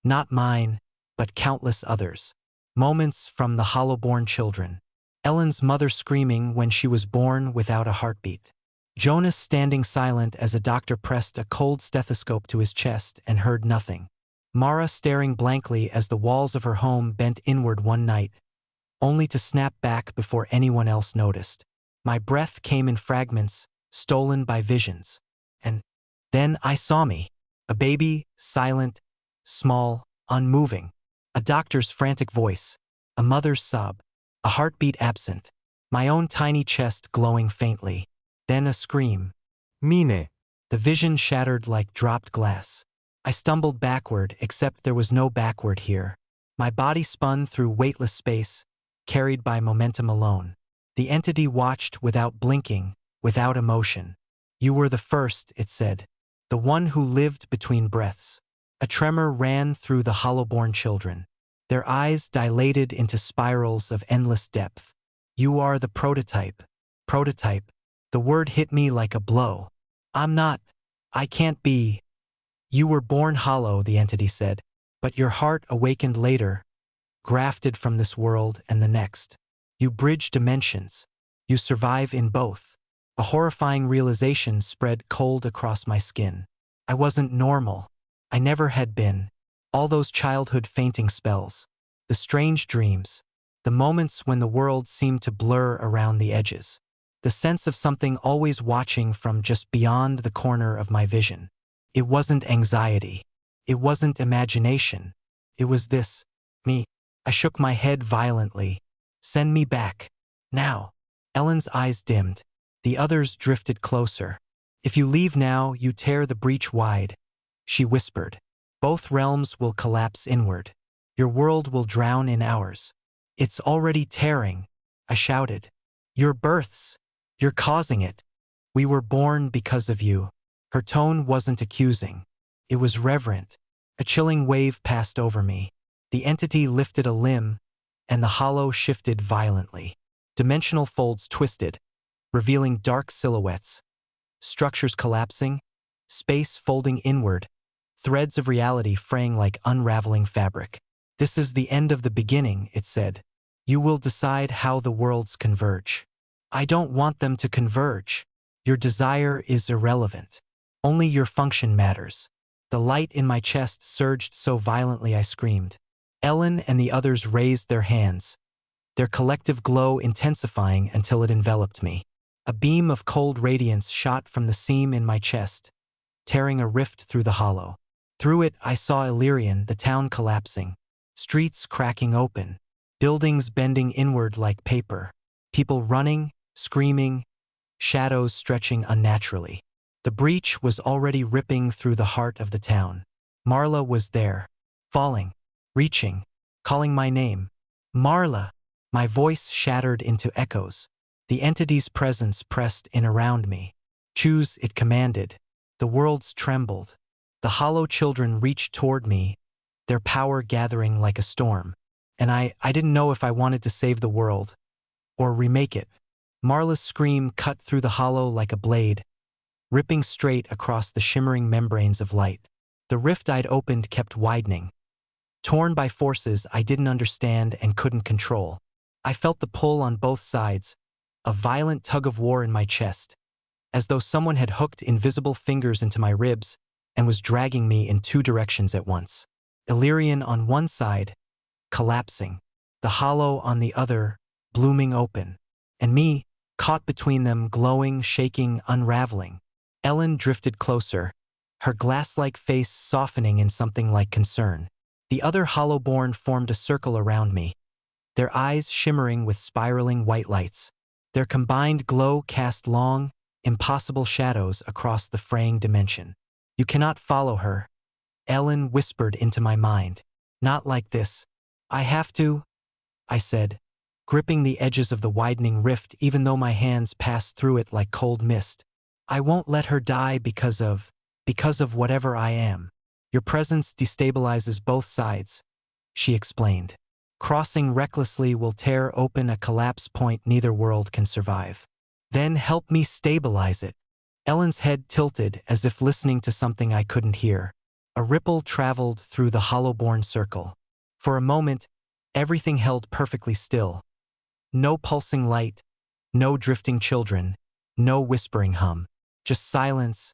not mine, but countless others. Moments from the hollow-born children. Ellen's mother screaming when she was born without a heartbeat. Jonas standing silent as a doctor pressed a cold stethoscope to his chest and heard nothing. Mara staring blankly as the walls of her home bent inward one night, only to snap back before anyone else noticed. My breath came in fragments, stolen by visions. And then I saw me. A baby, silent, small, unmoving. A doctor's frantic voice. A mother's sob. A heartbeat absent. My own tiny chest glowing faintly. Then a scream. Mine. The vision shattered like dropped glass. I stumbled backward, except there was no backward here. My body spun through weightless space, carried by momentum alone. The entity watched without blinking, without emotion. You were the first, it said. The one who lived between breaths. A tremor ran through the hollow-born children. Their eyes dilated into spirals of endless depth. You are the prototype. Prototype. The word hit me like a blow. I'm not. I can't be. You were born hollow, the entity said, but your heart awakened later, grafted from this world and the next. You bridge dimensions. You survive in both. A horrifying realization spread cold across my skin. I wasn't normal. I never had been. All those childhood fainting spells. The strange dreams. The moments when the world seemed to blur around the edges. The sense of something always watching from just beyond the corner of my vision. It wasn't anxiety. It wasn't imagination. It was this. Me. I shook my head violently. Send me back. Now. Ellen's eyes dimmed. The others drifted closer. If you leave now, you tear the breach wide, she whispered. Both realms will collapse inward. Your world will drown in ours. It's already tearing, I shouted. Your births. You're causing it. We were born because of you. Her tone wasn't accusing. It was reverent. A chilling wave passed over me. The entity lifted a limb, and the hollow shifted violently. Dimensional folds twisted, revealing dark silhouettes. Structures collapsing, space folding inward, threads of reality fraying like unraveling fabric. This is the end of the beginning, it said. You will decide how the worlds converge. I don't want them to converge. Your desire is irrelevant. Only your function matters. The light in my chest surged so violently I screamed. Ellen and the others raised their hands, their collective glow intensifying until it enveloped me. A beam of cold radiance shot from the seam in my chest, tearing a rift through the hollow. Through it I saw Illyrian, the town collapsing, streets cracking open, buildings bending inward like paper, people running, screaming, shadows stretching unnaturally. The breach was already ripping through the heart of the town. Marla was there, falling, reaching, calling my name. Marla! My voice shattered into echoes. The entity's presence pressed in around me. Choose, it commanded. The worlds trembled. The hollow children reached toward me, their power gathering like a storm. And I didn't know if I wanted to save the world or remake it. Marla's scream cut through the hollow like a blade, ripping straight across the shimmering membranes of light. The rift I'd opened kept widening, torn by forces I didn't understand and couldn't control. I felt the pull on both sides, a violent tug-of-war in my chest, as though someone had hooked invisible fingers into my ribs and was dragging me in two directions at once. Illyrian on one side, collapsing, the hollow on the other, blooming open, and me, caught between them, glowing, shaking, unraveling. Ellen drifted closer, her glass-like face softening in something like concern. The other hollow-born formed a circle around me, their eyes shimmering with spiraling white lights. Their combined glow cast long, impossible shadows across the fraying dimension. You cannot follow her, Ellen whispered into my mind. Not like this. I have to, I said, gripping the edges of the widening rift even though my hands passed through it like cold mist. I won't let her die because of Because of whatever I am. Your presence destabilizes both sides, she explained. Crossing recklessly will tear open a collapse point neither world can survive. Then help me stabilize it. Ellen's head tilted as if listening to something I couldn't hear. A ripple traveled through the hollow-born circle. For a moment, everything held perfectly still. No pulsing light, no drifting children, no whispering hum. Just silence,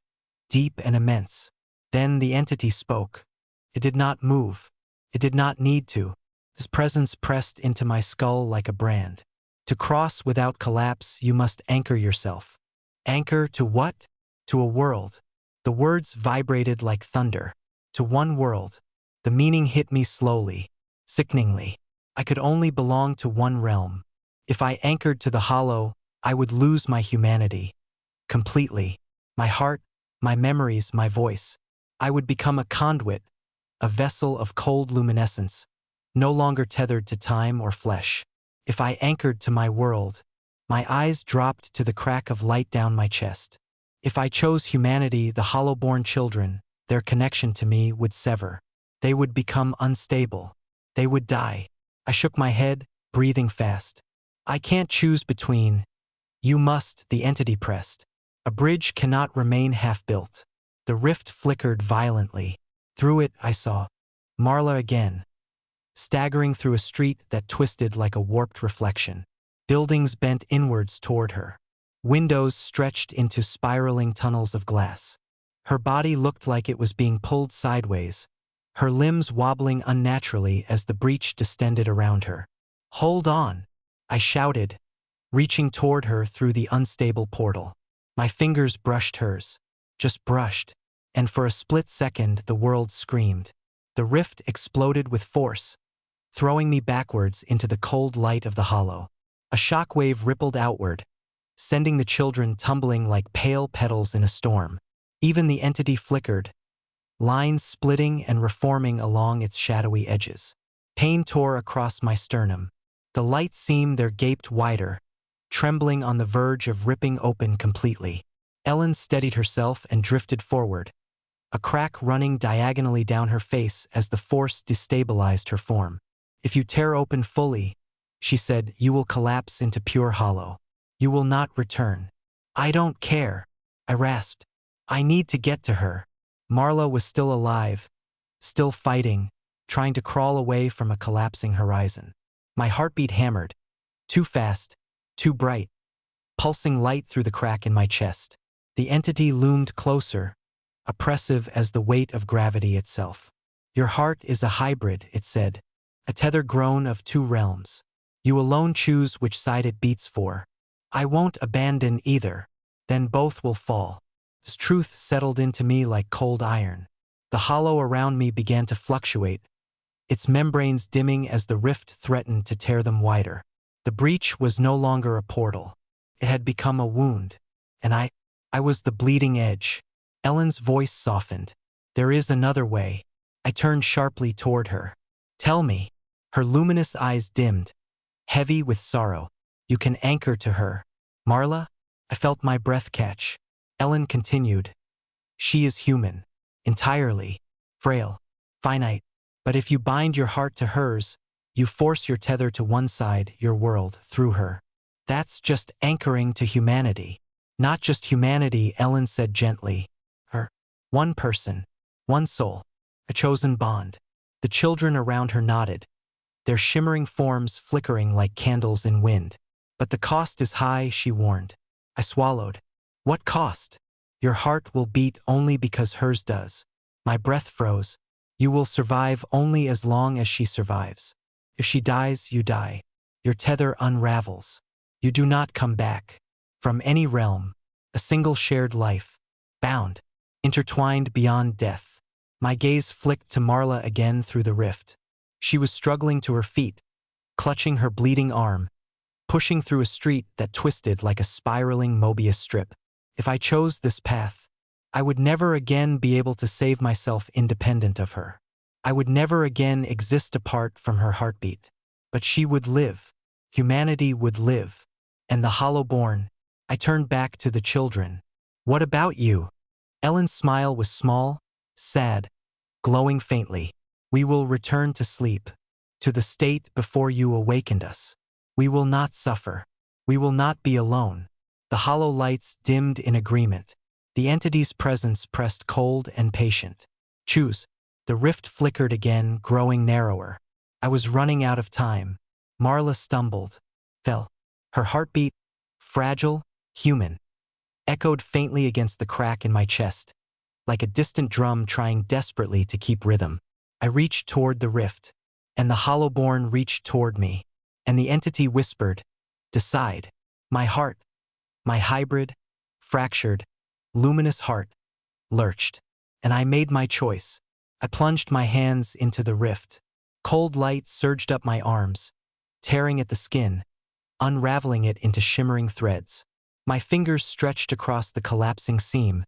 deep and immense. Then the entity spoke. It did not move. It did not need to. His presence pressed into my skull like a brand. To cross without collapse, you must anchor yourself. Anchor to what? To a world. The words vibrated like thunder. To one world. The meaning hit me slowly, sickeningly. I could only belong to one realm. If I anchored to the hollow, I would lose my humanity. Completely. My heart, my memories, my voice. I would become a conduit, a vessel of cold luminescence, no longer tethered to time or flesh. If I anchored to my world, my eyes dropped to the crack of light down my chest. If I chose humanity, the hollow-born children, their connection to me would sever. They would become unstable. They would die. I shook my head, breathing fast. I can't choose between. You must, the entity pressed. A bridge cannot remain half-built. The rift flickered violently. Through it, I saw Marla again, staggering through a street that twisted like a warped reflection. Buildings bent inwards toward her. Windows stretched into spiraling tunnels of glass. Her body looked like it was being pulled sideways, her limbs wobbling unnaturally as the breach distended around her. "Hold on," I shouted, reaching toward her through the unstable portal. My fingers brushed hers, just brushed, and for a split second the world screamed. The rift exploded with force, throwing me backwards into the cold light of the hollow. A shockwave rippled outward, sending the children tumbling like pale petals in a storm. Even the entity flickered, lines splitting and reforming along its shadowy edges. Pain tore across my sternum. The light seam there gaped wider, trembling on the verge of ripping open completely. Ellen steadied herself and drifted forward, a crack running diagonally down her face as the force destabilized her form. "If you tear open fully," she said, "you will collapse into pure hollow. You will not return." "I don't care," I rasped. "I need to get to her." Marla was still alive, still fighting, trying to crawl away from a collapsing horizon. My heartbeat hammered, too fast, too bright, pulsing light through the crack in my chest. The entity loomed closer, oppressive as the weight of gravity itself. "Your heart is a hybrid," it said, "a tether grown of two realms. You alone choose which side it beats for. I won't abandon either. Then both will fall." This truth settled into me like cold iron. The hollow around me began to fluctuate, its membranes dimming as the rift threatened to tear them wider. The breach was no longer a portal. It had become a wound, and I was the bleeding edge. Ellen's voice softened. "There is another way." I turned sharply toward her. "Tell me." Her luminous eyes dimmed, heavy with sorrow. "You can anchor to her." "Marla?" I felt my breath catch. Ellen continued. "She is human. Entirely. Frail. Finite. But if you bind your heart to hers, you force your tether to one side, your world, through her. That's just anchoring to humanity." "Not just humanity," Ellen said gently. "Her. One person. One soul. A chosen bond." The children around her nodded, their shimmering forms flickering like candles in wind. "But the cost is high," she warned. I swallowed. "What cost?" "Your heart will beat only because hers does." My breath froze. "You will survive only as long as she survives. If she dies, you die. Your tether unravels. You do not come back. From any realm, a single shared life, bound, intertwined beyond death." My gaze flicked to Marla again through the rift. She was struggling to her feet, clutching her bleeding arm, pushing through a street that twisted like a spiraling Mobius strip. If I chose this path, I would never again be able to save myself independent of her. I would never again exist apart from her heartbeat. But she would live. Humanity would live. And the hollow-born. I turned back to the children. "What about you?" Ellen's smile was small, sad, glowing faintly. We will return to sleep, to the state before you awakened us. We will not suffer. We will not be alone. The hollow lights dimmed in agreement. The entity's presence pressed cold and patient. Choose. The rift flickered again, growing narrower. I was running out of time. Marla stumbled, fell. Her heartbeat, fragile, human, echoed faintly against the crack in my chest, like a distant drum trying desperately to keep rhythm. I reached toward the rift, and the Hollowborn reached toward me, and the entity whispered, "Decide." My heart, my hybrid, fractured, luminous heart, lurched, and I made my choice. I plunged my hands into the rift. Cold light surged up my arms, tearing at the skin, unraveling it into shimmering threads. My fingers stretched across the collapsing seam,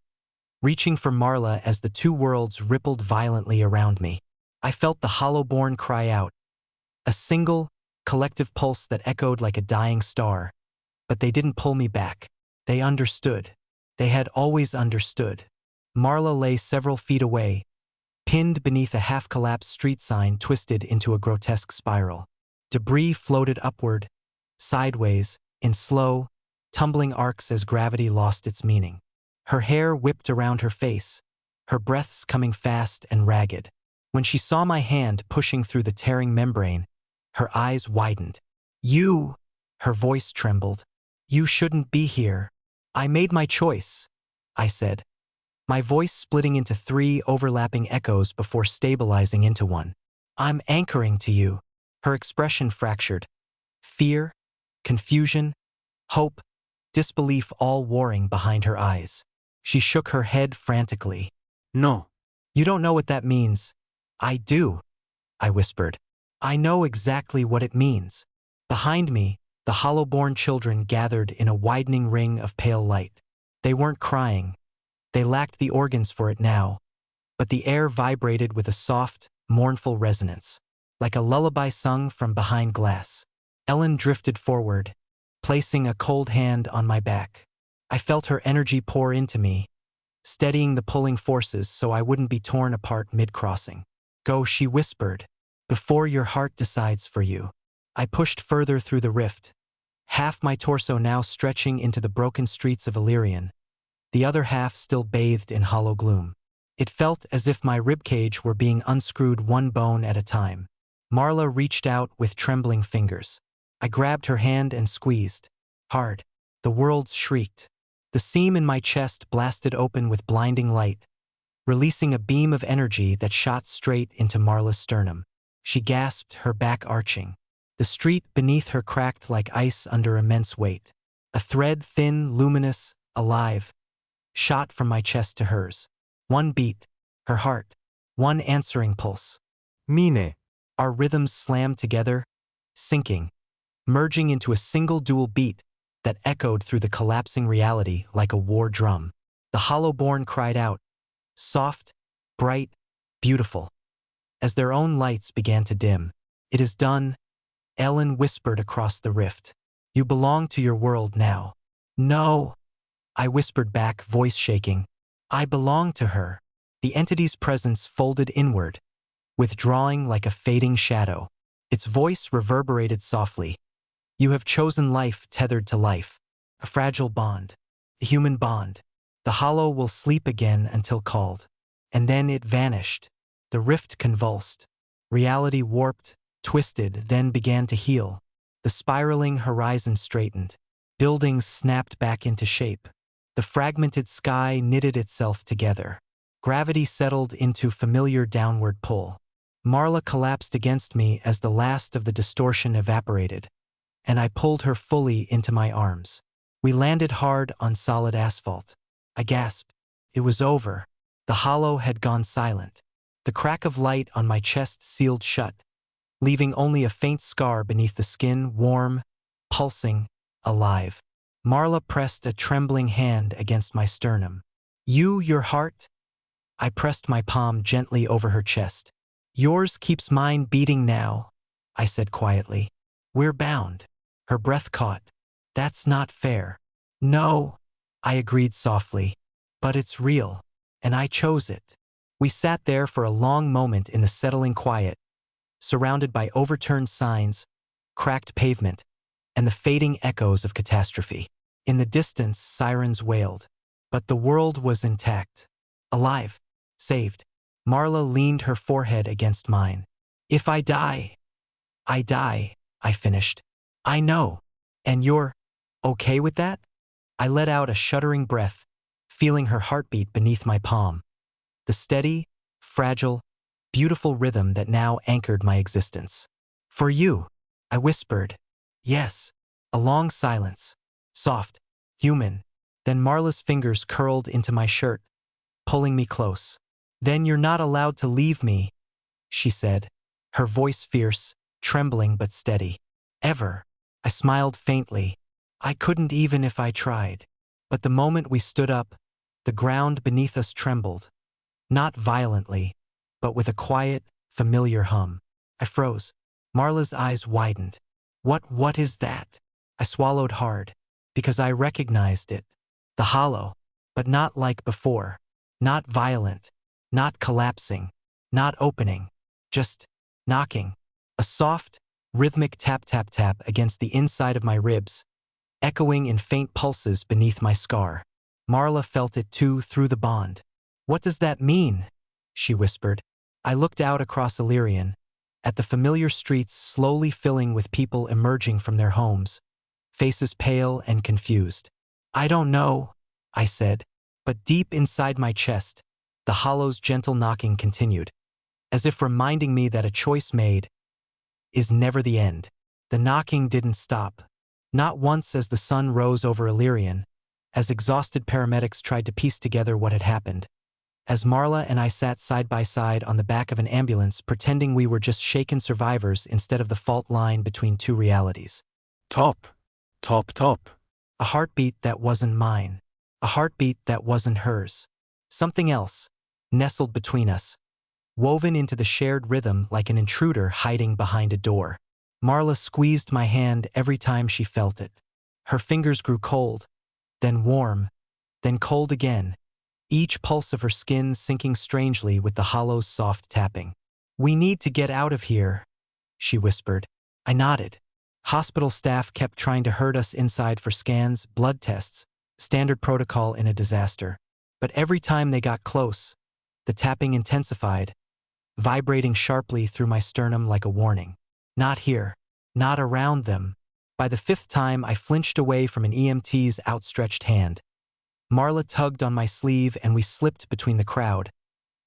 reaching for Marla as the two worlds rippled violently around me. I felt the Hollowborn cry out, a single, collective pulse that echoed like a dying star. But they didn't pull me back. They understood. They had always understood. Marla lay several feet away, pinned beneath a half-collapsed street sign twisted into a grotesque spiral. Debris floated upward, sideways, in slow, tumbling arcs as gravity lost its meaning. Her hair whipped around her face, her breaths coming fast and ragged. When she saw my hand pushing through the tearing membrane, her eyes widened. "You," her voice trembled. "You shouldn't be here." "I made my choice," I said, my voice splitting into 3 overlapping echoes before stabilizing into one. "I'm anchoring to you." Her expression fractured. Fear, confusion, hope, disbelief all warring behind her eyes. She shook her head frantically. No. "You don't know what that means." "I do," I whispered. "I know exactly what it means." Behind me, the Hollowborn children gathered in a widening ring of pale light. They weren't crying. They lacked the organs for it now, but the air vibrated with a soft, mournful resonance, like a lullaby sung from behind glass. Ellen drifted forward, placing a cold hand on my back. I felt her energy pour into me, steadying the pulling forces so I wouldn't be torn apart mid-crossing. "Go," she whispered, "before your heart decides for you." I pushed further through the rift, half my torso now stretching into the broken streets of Illyrian, the other half still bathed in hollow gloom. It felt as if my ribcage were being unscrewed one bone at a time. Marla reached out with trembling fingers. I grabbed her hand and squeezed. Hard. The worlds shrieked. The seam in my chest blasted open with blinding light, releasing a beam of energy that shot straight into Marla's sternum. She gasped, her back arching. The street beneath her cracked like ice under immense weight. A thread, thin, luminous, alive, shot from my chest to hers. One beat, her heart, one answering pulse. Mine. Our rhythms slammed together, syncing, merging into a single dual beat that echoed through the collapsing reality like a war drum. The Hollowborn cried out, soft, bright, beautiful, as their own lights began to dim. "It is done," Ellen whispered across the rift. "You belong to your world now." "No," I whispered back, voice shaking. "I belong to her." The entity's presence folded inward, withdrawing like a fading shadow. Its voice reverberated softly. "You have chosen life tethered to life. A fragile bond. A human bond. The hollow will sleep again until called." And then it vanished. The rift convulsed. Reality warped, twisted, then began to heal. The spiraling horizon straightened. Buildings snapped back into shape. The fragmented sky knitted itself together. Gravity settled into familiar downward pull. Marla collapsed against me as the last of the distortion evaporated, and I pulled her fully into my arms. We landed hard on solid asphalt. I gasped. It was over. The hollow had gone silent. The crack of light on my chest sealed shut, leaving only a faint scar beneath the skin, warm, pulsing, alive. Marla pressed a trembling hand against my sternum. Your heart?" I pressed my palm gently over her chest. "Yours keeps mine beating now," I said quietly. "We're bound." Her breath caught. "That's not fair." "No," I agreed softly, "but it's real." and I chose it. We sat there for a long moment in the settling quiet, surrounded by overturned signs, cracked pavement, and the fading echoes of catastrophe. In the distance, sirens wailed, but the world was intact, alive, saved. Marla leaned her forehead against mine. If I die, I die, I finished. I know. And you're okay with that? I let out a shuddering breath, feeling her heartbeat beneath my palm. The steady, fragile, beautiful rhythm that now anchored my existence. For you, I whispered. Yes. A long silence. Soft, human. Then Marla's fingers curled into my shirt, pulling me close. Then you're not allowed to leave me, she said, her voice fierce, trembling but steady. Ever. I smiled faintly. I couldn't even if I tried. But the moment we stood up, the ground beneath us trembled. Not violently, but with a quiet, familiar hum. I froze. Marla's eyes widened. What is that? I swallowed hard, because I recognized it. The hollow, but not like before. Not violent, not collapsing, not opening, just knocking. A soft, rhythmic tap-tap-tap against the inside of my ribs, echoing in faint pulses beneath my scar. Marla felt it too through the bond. What does that mean? She whispered. I looked out across Illyrian, at the familiar streets slowly filling with people emerging from their homes, faces pale and confused. I don't know, I said, but deep inside my chest, the hollow's gentle knocking continued, as if reminding me that a choice made is never the end. The knocking didn't stop. Not once as the sun rose over Illyrian, as exhausted paramedics tried to piece together what had happened. As Marla and I sat side by side on the back of an ambulance pretending we were just shaken survivors instead of the fault line between two realities. Top. Top, top. A heartbeat that wasn't mine. A heartbeat that wasn't hers. Something else, nestled between us, woven into the shared rhythm like an intruder hiding behind a door. Marla squeezed my hand every time she felt it. Her fingers grew cold, then warm, then cold again, each pulse of her skin sinking strangely with the hollow's soft tapping. We need to get out of here, she whispered. I nodded. Hospital staff kept trying to herd us inside for scans, blood tests, standard protocol in a disaster. But every time they got close, the tapping intensified, vibrating sharply through my sternum like a warning. Not here. Not around them. By the fifth time, I flinched away from an EMT's outstretched hand. Marla tugged on my sleeve and we slipped between the crowd,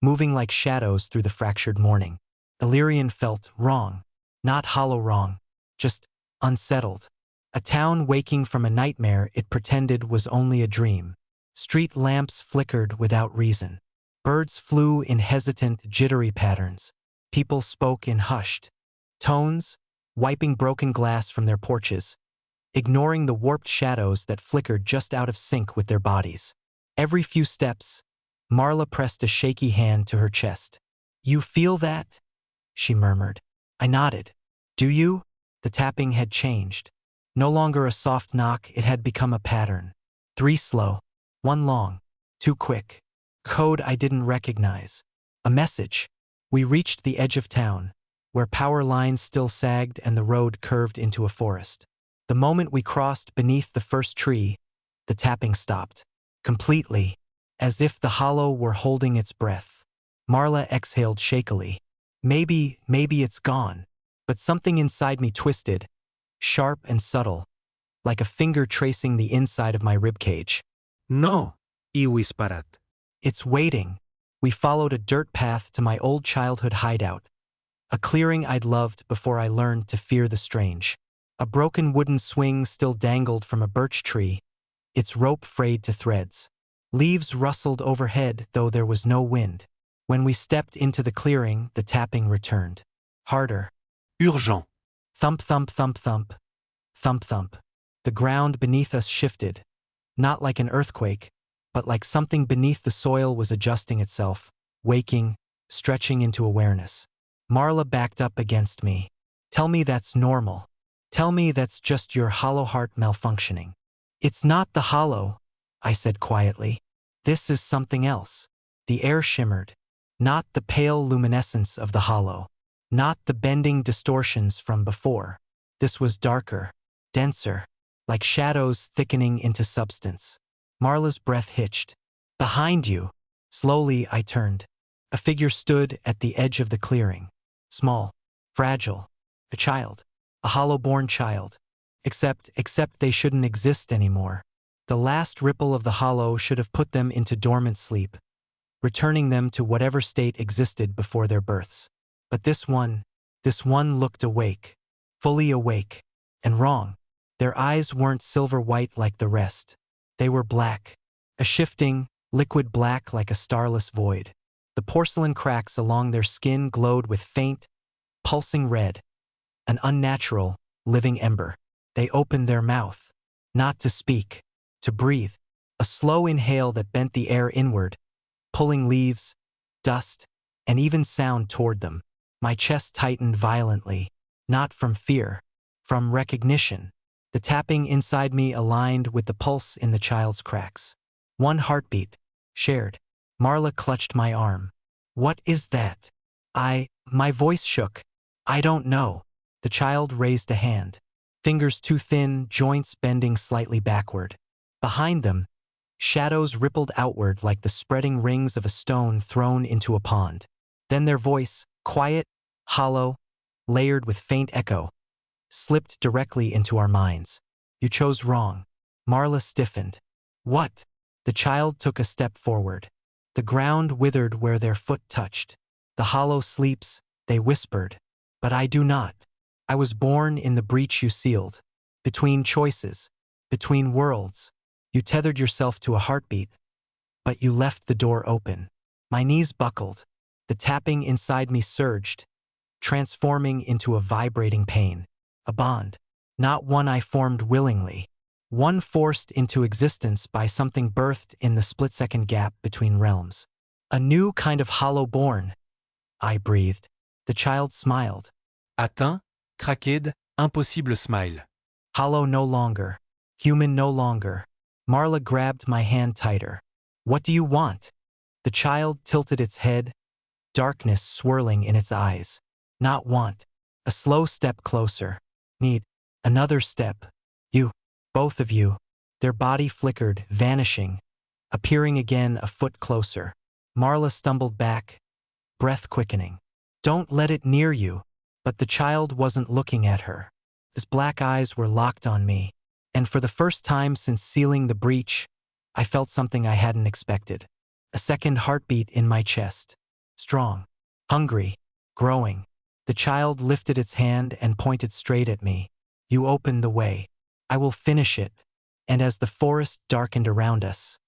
moving like shadows through the fractured morning. Illyrian felt wrong. Not hollow wrong. Just unsettled. A town waking from a nightmare it pretended was only a dream. Street lamps flickered without reason. Birds flew in hesitant, jittery patterns. People spoke in hushed tones, wiping broken glass from their porches, ignoring the warped shadows that flickered just out of sync with their bodies. Every few steps, Marla pressed a shaky hand to her chest. You feel that? She murmured. I nodded. Do you? The tapping had changed. No longer a soft knock, it had become a pattern. 3 slow, 1 long, 2 quick. Code I didn't recognize. A message. We reached the edge of town, where power lines still sagged and the road curved into a forest. The moment we crossed beneath the first tree, the tapping stopped. Completely, as if the hollow were holding its breath. Marla exhaled shakily. Maybe it's gone. But something inside me twisted, sharp and subtle, like a finger tracing the inside of my ribcage. No. Y whisperat. It's waiting. We followed a dirt path to my old childhood hideout, a clearing I'd loved before I learned to fear the strange. A broken wooden swing still dangled from a birch tree, its rope frayed to threads. Leaves rustled overhead, though there was no wind. When we stepped into the clearing, the tapping returned. Harder. Urgent. Thump, thump, thump, thump. Thump, thump. The ground beneath us shifted, not like an earthquake, but like something beneath the soil was adjusting itself, waking, stretching into awareness. Marla backed up against me. Tell me that's normal. Tell me that's just your hollow heart malfunctioning. It's not the hollow, I said quietly. This is something else. The air shimmered. Not the pale luminescence of the hollow. Not the bending distortions from before. This was darker, denser, like shadows thickening into substance. Marla's breath hitched. Behind you. Slowly I turned. A figure stood at the edge of the clearing. Small, fragile, a child. A hollow-born child. Except they shouldn't exist anymore. The last ripple of the hollow should have put them into dormant sleep, returning them to whatever state existed before their births. But this one looked awake, fully awake, and wrong. Their eyes weren't silver-white like the rest. They were black, a shifting, liquid black like a starless void. The porcelain cracks along their skin glowed with faint, pulsing red, an unnatural, living ember. They opened their mouth, not to speak, to breathe, a slow inhale that bent the air inward, pulling leaves, dust, and even sound toward them. My chest tightened violently, not from fear, from recognition. The tapping inside me aligned with the pulse in the child's cracks. One heartbeat, shared. Marla clutched my arm. What is that? My voice shook. I don't know. The child raised a hand. Fingers too thin, joints bending slightly backward. Behind them, shadows rippled outward like the spreading rings of a stone thrown into a pond. Then their voice, quiet, hollow, layered with faint echo, slipped directly into our minds. You chose wrong. Marla stiffened. What? The child took a step forward. The ground withered where their foot touched. The hollow sleeps, they whispered. But I do not. I was born in the breach you sealed. Between choices, between worlds. You tethered yourself to a heartbeat, but you left the door open. My knees buckled. The tapping inside me surged, transforming into a vibrating pain. A bond. Not one I formed willingly. One forced into existence by something birthed in the split-second gap between realms. A new kind of hollow born. I breathed. The child smiled. Atteint, craqued, impossible smile. Hollow no longer. Human no longer. Marla grabbed my hand tighter. What do you want? The child tilted its head, darkness swirling in its eyes. Not want. A slow step closer. Need. Another step. You. Both of you. Their body flickered, vanishing, appearing again a foot closer. Marla stumbled back, breath quickening. Don't let it near you. But the child wasn't looking at her. His black eyes were locked on me. And for the first time since sealing the breach, I felt something I hadn't expected. A second heartbeat in my chest. Strong. Hungry. Growing. The child lifted its hand and pointed straight at me. You opened the way. I will finish it. And as the forest darkened around us,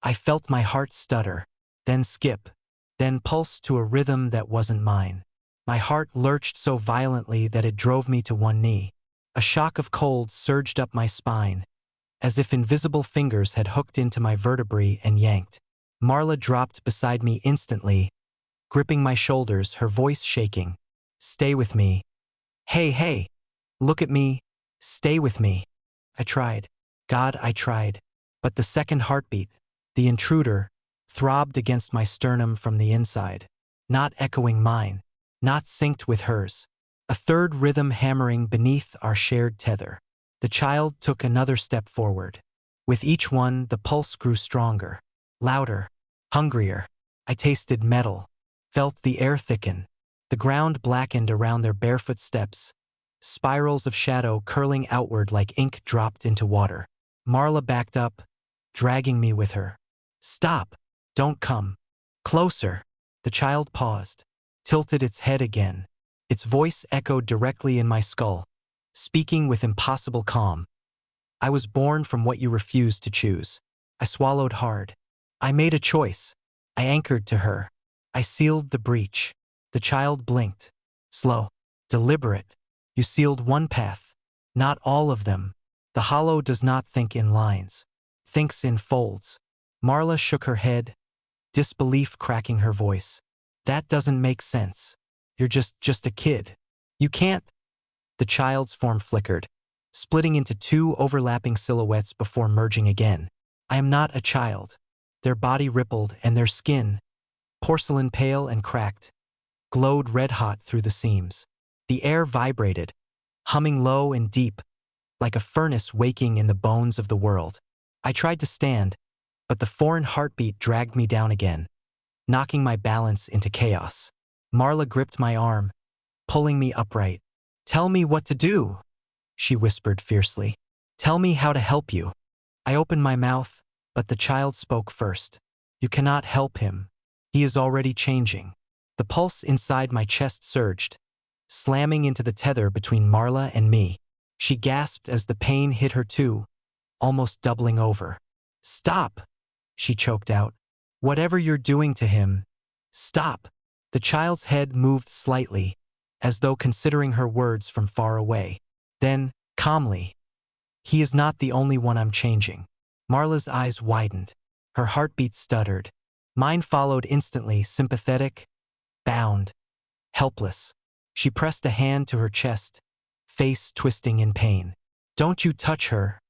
I felt my heart stutter, then skip, then pulse to a rhythm that wasn't mine. My heart lurched so violently that it drove me to one knee. A shock of cold surged up my spine, as if invisible fingers had hooked into my vertebrae and yanked. Marla dropped beside me instantly, gripping my shoulders, her voice shaking. Stay with me. Hey, look at me. Stay with me. I tried. God, I tried. But the second heartbeat, the intruder, throbbed against my sternum from the inside, not echoing mine, not synced with hers. A third rhythm hammering beneath our shared tether. The child took another step forward. With each one, the pulse grew stronger, louder, hungrier. I tasted metal, felt the air thicken. The ground blackened around their barefoot steps, spirals of shadow curling outward like ink dropped into water. Marla backed up, dragging me with her. Stop! Don't come. Closer! The child paused, tilted its head again. Its voice echoed directly in my skull, speaking with impossible calm. I was born from what you refused to choose. I swallowed hard. I made a choice. I anchored to her. I sealed the breach. The child blinked. Slow. Deliberate. You sealed one path. Not all of them. The hollow does not think in lines. Thinks in folds. Marla shook her head, disbelief cracking her voice. That doesn't make sense. You're just a kid. You can't. The child's form flickered, splitting into two overlapping silhouettes before merging again. I am not a child. Their body rippled and their skin, porcelain pale and cracked, glowed red-hot through the seams. The air vibrated, humming low and deep, like a furnace waking in the bones of the world. I tried to stand, but the foreign heartbeat dragged me down again, knocking my balance into chaos. Marla gripped my arm, pulling me upright. "Tell me what to do," she whispered fiercely. "Tell me how to help you." I opened my mouth, but the child spoke first. "You cannot help him. He is already changing." The pulse inside my chest surged, slamming into the tether between Marla and me. She gasped as the pain hit her too, almost doubling over. "Stop," she choked out. "Whatever you're doing to him, stop." The child's head moved slightly, as though considering her words from far away. Then, calmly, "He is not the only one I'm changing." Marla's eyes widened. Her heartbeat stuttered. Mine followed instantly, sympathetic, bound, helpless. She pressed a hand to her chest, face twisting in pain. "Don't you touch her,"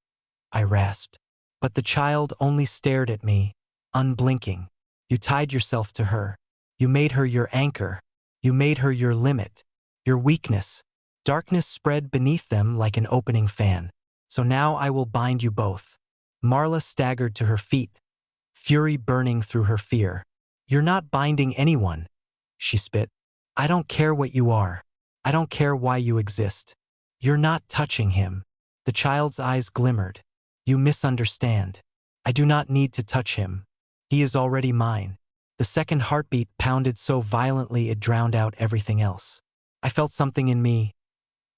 I rasped. But the child only stared at me, unblinking. "You tied yourself to her. You made her your anchor. You made her your limit, your weakness." Darkness spread beneath them like an opening fan. "So now I will bind you both." Marla staggered to her feet, fury burning through her fear. "You're not binding anyone," she spit. "I don't care what you are. I don't care why you exist. You're not touching him." The child's eyes glimmered. "You misunderstand. I do not need to touch him. He is already mine." The second heartbeat pounded so violently it drowned out everything else. I felt something in me,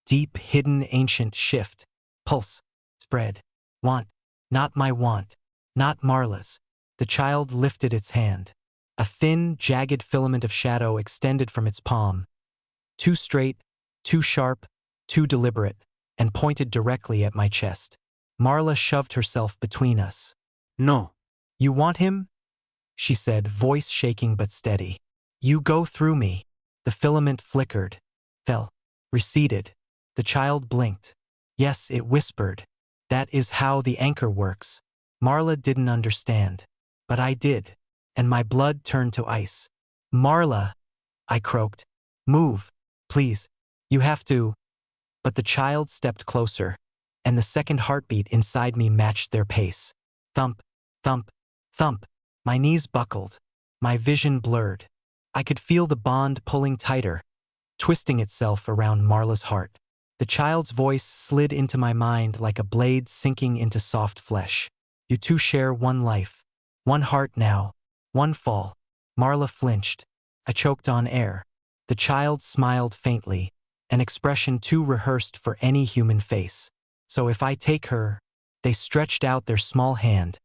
deep, hidden, ancient shift. Pulse, spread. Want, not my want, not Marla's. The child lifted its hand. A thin, jagged filament of shadow extended from its palm. Too straight, too sharp, too deliberate, and pointed directly at my chest. Marla shoved herself between us. No. "You want him?" she said, voice shaking but steady. "You go through me." The filament flickered, fell, receded. The child blinked. "Yes," it whispered. "That is how the anchor works." Marla didn't understand, but I did, and my blood turned to ice. "Marla," I croaked. "Move, please. You have to." But the child stepped closer, and the second heartbeat inside me matched their pace. Thump, thump, thump. My knees buckled, my vision blurred. I could feel the bond pulling tighter, twisting itself around Marla's heart. The child's voice slid into my mind like a blade sinking into soft flesh. "You two share one life, one heart now, one fall." Marla flinched. I choked on air. The child smiled faintly, an expression too rehearsed for any human face. "So if I take her," they stretched out their small hand.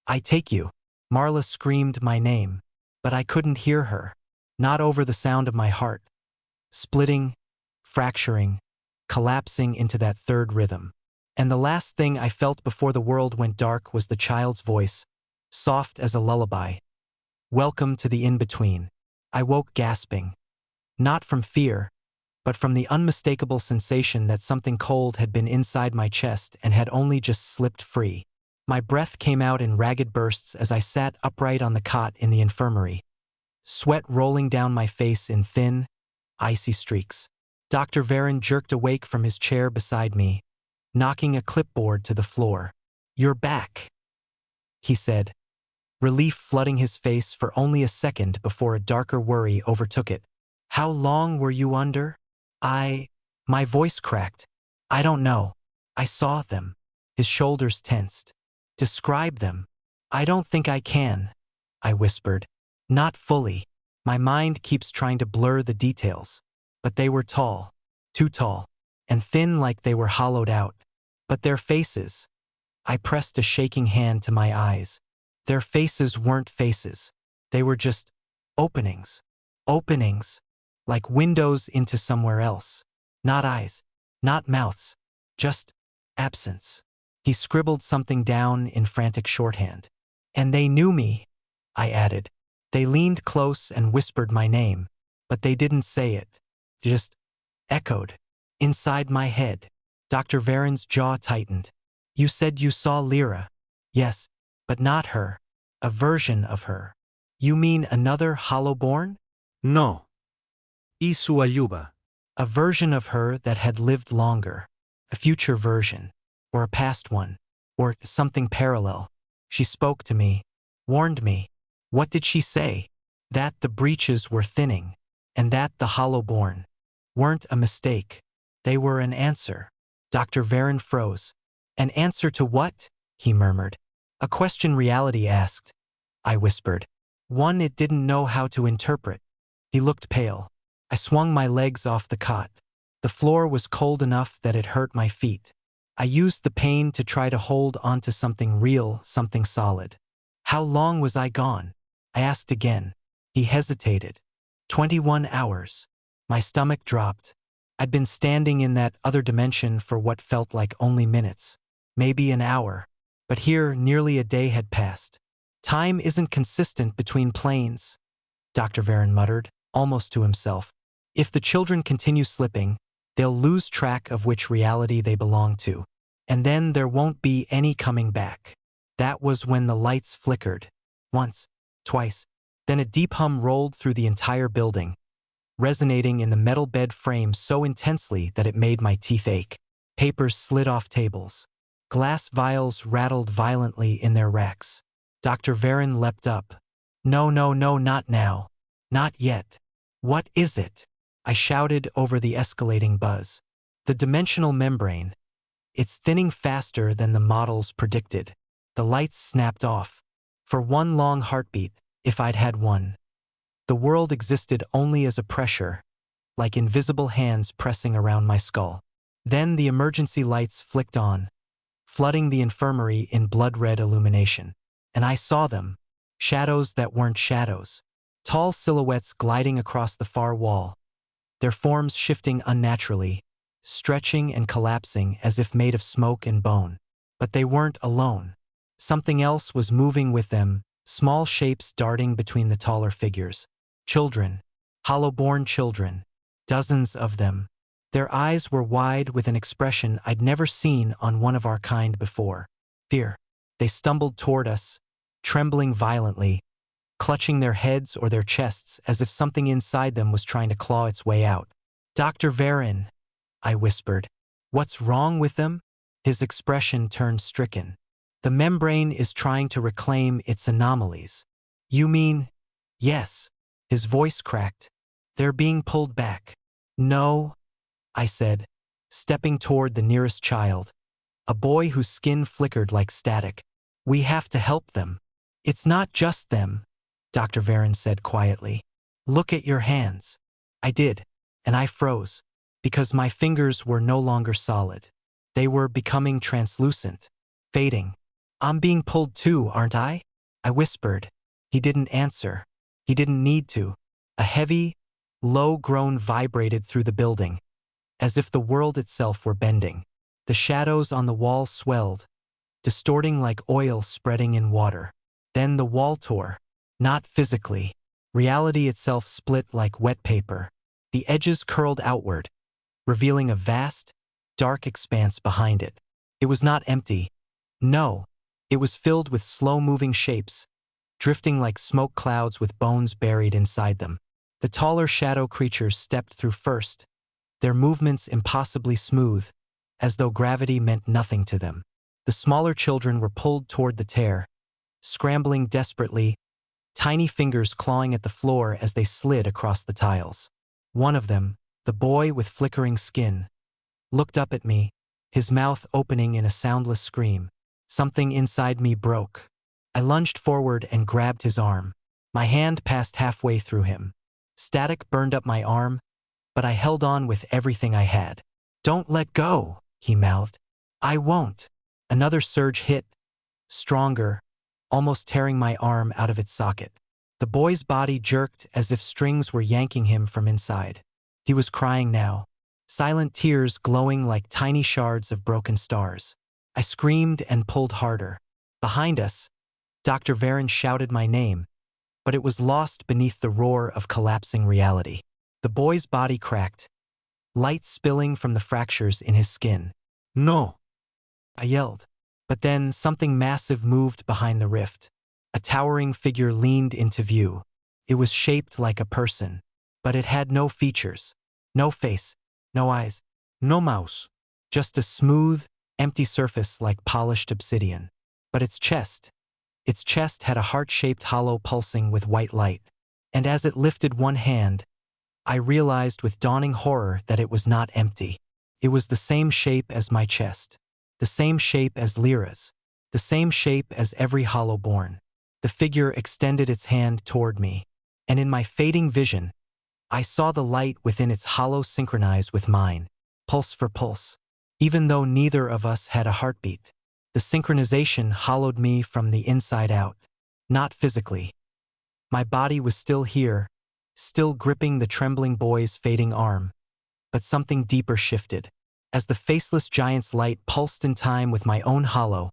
"I take you." Marla screamed my name, but I couldn't hear her, not over the sound of my heart, splitting, fracturing, collapsing into that third rhythm. And the last thing I felt before the world went dark was the child's voice, soft as a lullaby. "Welcome to the in-between." I woke gasping, not from fear, but from the unmistakable sensation that something cold had been inside my chest and had only just slipped free. My breath came out in ragged bursts as I sat upright on the cot in the infirmary, sweat rolling down my face in thin, icy streaks. Dr. Varon jerked awake from his chair beside me, knocking a clipboard to the floor. "You're back," he said, relief flooding his face for only a second before a darker worry overtook it. "How long were you under?" My voice cracked. "I don't know. I saw them." His shoulders tensed. "Describe them." "I don't think I can," I whispered. "Not fully. My mind keeps trying to blur the details. But they were tall, too tall, and thin like they were hollowed out. But their faces," I pressed a shaking hand to my eyes. "Their faces weren't faces. They were just openings. Openings. Like windows into somewhere else. Not eyes, not mouths, just absence." He scribbled something down in frantic shorthand. "And they knew me," I added. "They leaned close and whispered my name, but they didn't say it. Just echoed inside my head." Dr. Varon's jaw tightened. "You said you saw Lyra." "Yes, but not her. A version of her." You mean another hollow-born? No. Y su ayuba. A version of her that had lived longer. A future version. Or a past one. Or something parallel. She spoke to me. Warned me. What did she say? That the breaches were thinning. And that the hollow-born weren't a mistake. They were an answer. Dr. Varen froze. An answer to what? He murmured. A question reality asked. I whispered. One it didn't know how to interpret. He looked pale. I swung my legs off the cot. The floor was cold enough that it hurt my feet. I used the pain to try to hold onto something real, something solid. How long was I gone? I asked again. He hesitated. 21 hours. My stomach dropped. I'd been standing in that other dimension for what felt like only minutes. Maybe an hour. But here, nearly a day had passed. Time isn't consistent between planes, Dr. Varen muttered, almost to himself. If the children continue slipping, they'll lose track of which reality they belong to. And then there won't be any coming back. That was when the lights flickered. Once, twice. Then a deep hum rolled through the entire building, resonating in the metal bed frame so intensely that it made my teeth ache. Papers slid off tables. Glass vials rattled violently in their racks. Dr. Varen leapt up. No, no, no, not now. Not yet. What is it? I shouted over the escalating buzz. The dimensional membrane. It's thinning faster than the models predicted. The lights snapped off. For one long heartbeat, if I'd had one. The world existed only as a pressure, like invisible hands pressing around my skull. Then the emergency lights flicked on, flooding the infirmary in blood-red illumination. And I saw them, shadows that weren't shadows, tall silhouettes gliding across the far wall, their forms shifting unnaturally, stretching and collapsing as if made of smoke and bone. But they weren't alone. Something else was moving with them, small shapes darting between the taller figures. Children, hollow-born children, dozens of them. Their eyes were wide with an expression I'd never seen on one of our kind before. Fear. They stumbled toward us, trembling violently, clutching their heads or their chests as if something inside them was trying to claw its way out. Dr. Varen, I whispered. What's wrong with them? His expression turned stricken. The membrane is trying to reclaim its anomalies. You mean? Yes. His voice cracked. They're being pulled back. No, I said, stepping toward the nearest child, a boy whose skin flickered like static. We have to help them. It's not just them, Dr. Varen said quietly. Look at your hands. I did, and I froze, because my fingers were no longer solid. They were becoming translucent, fading. I'm being pulled too, aren't I? I whispered. He didn't answer. He didn't need to. A heavy, low groan vibrated through the building, as if the world itself were bending. The shadows on the wall swelled, distorting like oil spreading in water. Then the wall tore. Not physically. Reality itself split like wet paper. The edges curled outward, revealing a vast, dark expanse behind it. It was not empty. No, it was filled with slow-moving shapes, drifting like smoke clouds with bones buried inside them. The taller shadow creatures stepped through first, their movements impossibly smooth, as though gravity meant nothing to them. The smaller children were pulled toward the tear, scrambling desperately, tiny fingers clawing at the floor as they slid across the tiles. One of them, the boy with flickering skin, looked up at me, his mouth opening in a soundless scream. Something inside me broke. I lunged forward and grabbed his arm. My hand passed halfway through him. Static burned up my arm, but I held on with everything I had. Don't let go, he mouthed. I won't. Another surge hit, stronger, almost tearing my arm out of its socket. The boy's body jerked as if strings were yanking him from inside. He was crying now, silent tears glowing like tiny shards of broken stars. I screamed and pulled harder. Behind us, Dr. Varen shouted my name, but it was lost beneath the roar of collapsing reality. The boy's body cracked, light spilling from the fractures in his skin. No! I yelled. But then something massive moved behind the rift. A A towering figure leaned into view. It was shaped like a person, but it had no features, no face, no eyes, No mouse. just a smooth, empty surface like polished obsidian. But its chest had a heart-shaped hollow pulsing with white light. And as it lifted one hand, I realized with dawning horror that it was not empty. It was the same shape as my chest, the same shape as Lyra's, the same shape as every hollow born. The figure extended its hand toward me, and in my fading vision, I saw the light within its hollow synchronize with mine, pulse for pulse. Even though neither of us had a heartbeat, the synchronization hollowed me from the inside out. Not physically. My body was still here, still gripping the trembling boy's fading arm. But something deeper shifted. As the faceless giant's light pulsed in time with my own hollow,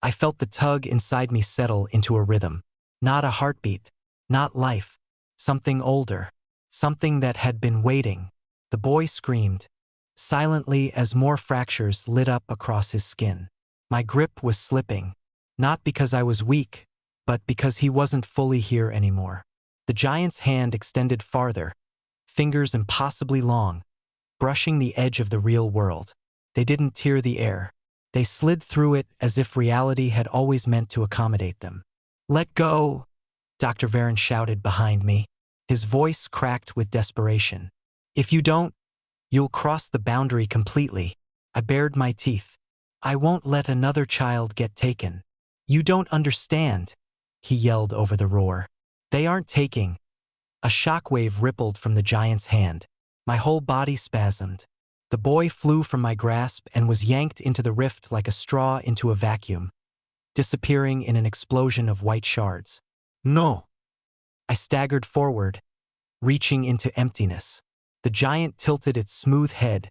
I felt the tug inside me settle into a rhythm. Not a heartbeat, not life, something older, something that had been waiting. The boy screamed, silently as more fractures lit up across his skin. My grip was slipping, not because I was weak, but because he wasn't fully here anymore. The giant's hand extended farther, fingers impossibly long, brushing the edge of the real world. They didn't tear the air. They slid through it as if reality had always meant to accommodate them. "Let go!" Dr. Varen shouted behind me, his voice cracked with desperation. "If you don't, you'll cross the boundary completely." I bared my teeth. "I won't let another child get taken." "You don't understand," he yelled over the roar. "They aren't taking." A shockwave rippled from the giant's hand. My whole body spasmed. The boy flew from my grasp and was yanked into the rift like a straw into a vacuum, disappearing in an explosion of white shards. No. I staggered forward, reaching into emptiness. The giant tilted its smooth head,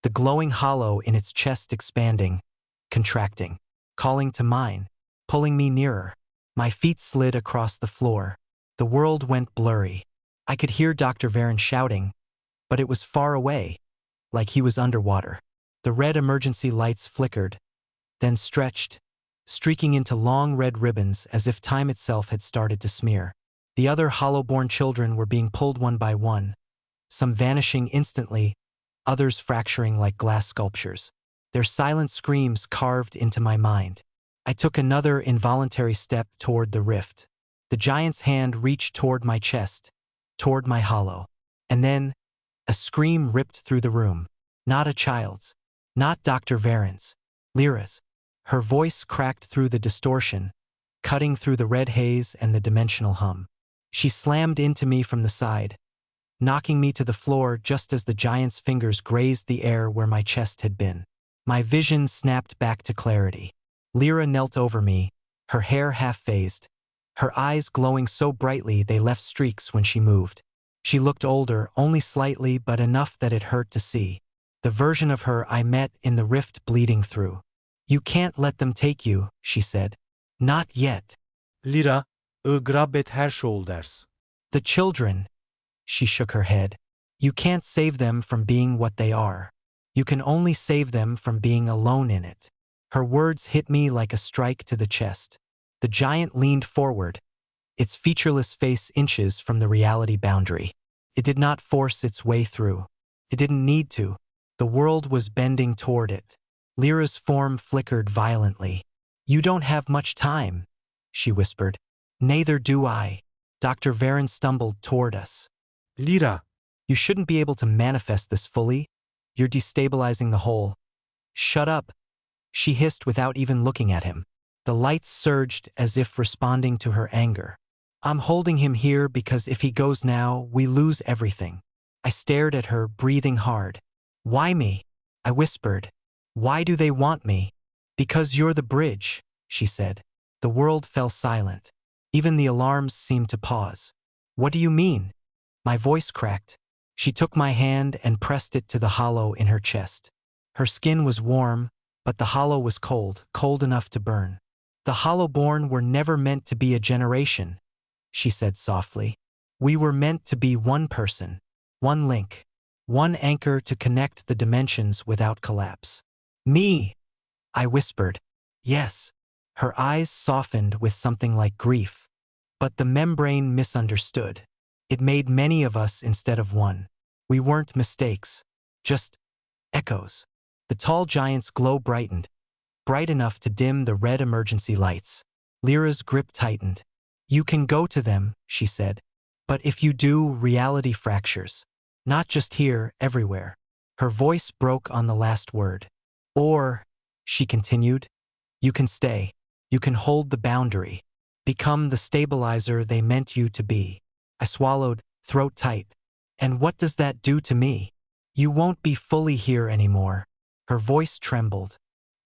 the glowing hollow in its chest expanding, contracting, calling to mine, pulling me nearer. My feet slid across the floor. The world went blurry. I could hear Dr. Varen shouting, but it was far away, like he was underwater. The red emergency lights flickered, then stretched, streaking into long red ribbons as if time itself had started to smear. The other hollow-born children were being pulled one by one, some vanishing instantly, others fracturing like glass sculptures. Their silent screams carved into my mind. I took another involuntary step toward the rift. The giant's hand reached toward my chest, toward my hollow. And then, a scream ripped through the room. Not a child's. Not Dr. Varen's. Lyra's. Her voice cracked through the distortion, cutting through the red haze and the dimensional hum. She slammed into me from the side, knocking me to the floor just as the giant's fingers grazed the air where my chest had been. My vision snapped back to clarity. Lyra knelt over me, her hair half-phased, her eyes glowing so brightly they left streaks when she moved. She looked older, only slightly, but enough that it hurt to see. The version of her I met in the rift bleeding through. "You can't let them take you," she said. "Not yet." Lyra, grab et her shoulders. "The children," she shook her head. "You can't save them from being what they are. You can only save them from being alone in it." Her words hit me like a strike to the chest. The giant leaned forward, its featureless face inches from the reality boundary. It did not force its way through. It didn't need to. The world was bending toward it. Lyra's form flickered violently. "You don't have much time," she whispered. "Neither do I." Dr. Varen stumbled toward us. Lyra. "You shouldn't be able to manifest this fully. You're destabilizing the whole." "Shut up," she hissed without even looking at him. The lights surged as if responding to her anger. "I'm holding him here because if he goes now, we lose everything." I stared at her, breathing hard. "Why me?" I whispered. "Why do they want me?" "Because you're the bridge," she said. The world fell silent. Even the alarms seemed to pause. "What do you mean?" My voice cracked. She took my hand and pressed it to the hollow in her chest. Her skin was warm, but the hollow was cold, cold enough to burn. "The hollow-born were never meant to be a generation," she said softly. "We were meant to be one person, one link, one anchor to connect the dimensions without collapse." "Me," I whispered. "Yes." Her eyes softened with something like grief. But the membrane misunderstood. It made many of us instead of one. We weren't mistakes, just echoes. The tall giant's glow brightened, bright enough to dim the red emergency lights. Lyra's grip tightened. You can go to them, she said. But if you do, reality fractures. Not just here, everywhere. Her voice broke on the last word. Or, she continued, you can stay. You can hold the boundary. Become the stabilizer they meant you to be. I swallowed, throat tight. And what does that do to me? You won't be fully here anymore. Her voice trembled.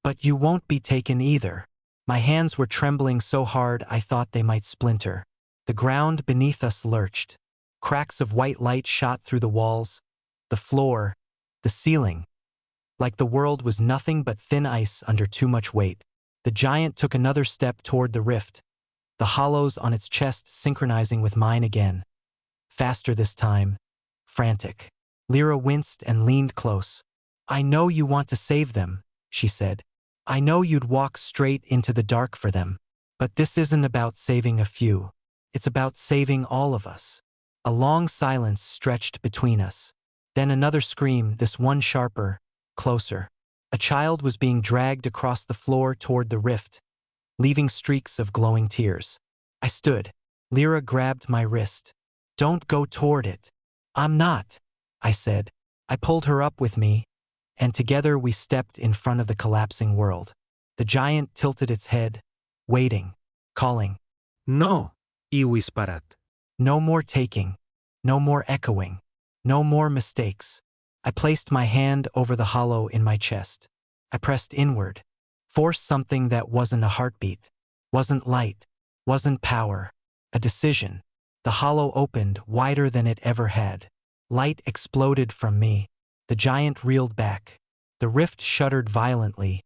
But you won't be taken either. My hands were trembling so hard I thought they might splinter. The ground beneath us lurched. Cracks of white light shot through the walls, the floor, the ceiling. Like the world was nothing but thin ice under too much weight. The giant took another step toward the rift, the hollows on its chest synchronizing with mine again. Faster this time, frantic. Lyra winced and leaned close. I know you want to save them, she said. I know you'd walk straight into the dark for them. But this isn't about saving a few. It's about saving all of us. A long silence stretched between us. Then another scream, this one sharper, closer. A child was being dragged across the floor toward the rift, leaving streaks of glowing tears. I stood. Lyra grabbed my wrist. Don't go toward it. I'm not, I said. I pulled her up with me, and together we stepped in front of the collapsing world. The giant tilted its head, waiting, calling. No, i whispered. No more taking. No more echoing. No more mistakes. I placed my hand over the hollow in my chest. I pressed inward, forced something that wasn't a heartbeat, wasn't light, wasn't power, a decision. The hollow opened wider than it ever had. Light exploded from me. The giant reeled back. The rift shuddered violently,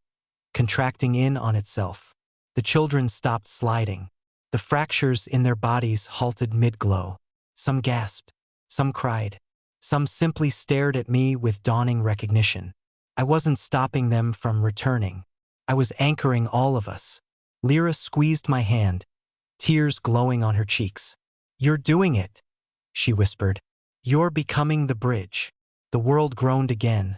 contracting in on itself. The children stopped sliding. The fractures in their bodies halted mid-glow. Some gasped, some cried. Some simply stared at me with dawning recognition. I wasn't stopping them from returning. I was anchoring all of us. Lyra squeezed my hand, tears glowing on her cheeks. You're doing it, she whispered. You're becoming the bridge. The world groaned again.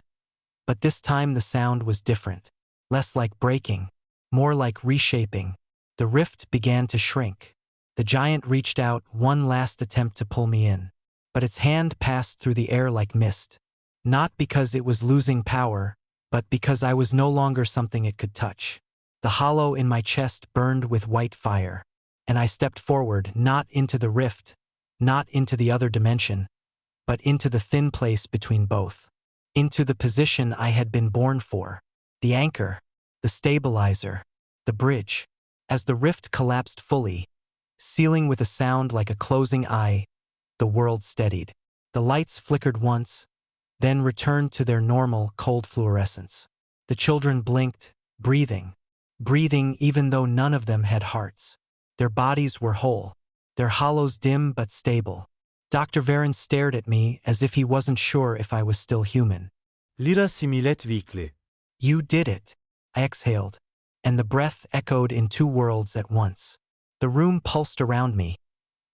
But this time the sound was different. Less like breaking, more like reshaping. The rift began to shrink. The giant reached out, one last attempt to pull me in. But its hand passed through the air like mist. Not because it was losing power, but because I was no longer something it could touch. The hollow in my chest burned with white fire, and I stepped forward, not into the rift, not into the other dimension, but into the thin place between both. Into the position I had been born for. The anchor, the stabilizer, the bridge. As the rift collapsed fully, sealing with a sound like a closing eye, the world steadied. The lights flickered once, then returned to their normal, cold fluorescence. The children blinked, breathing even though none of them had hearts. Their bodies were whole, their hollows dim but stable. Dr. Varen stared at me as if he wasn't sure if I was still human. Lyra similet weakly. You did it, I exhaled, and the breath echoed in two worlds at once. The room pulsed around me,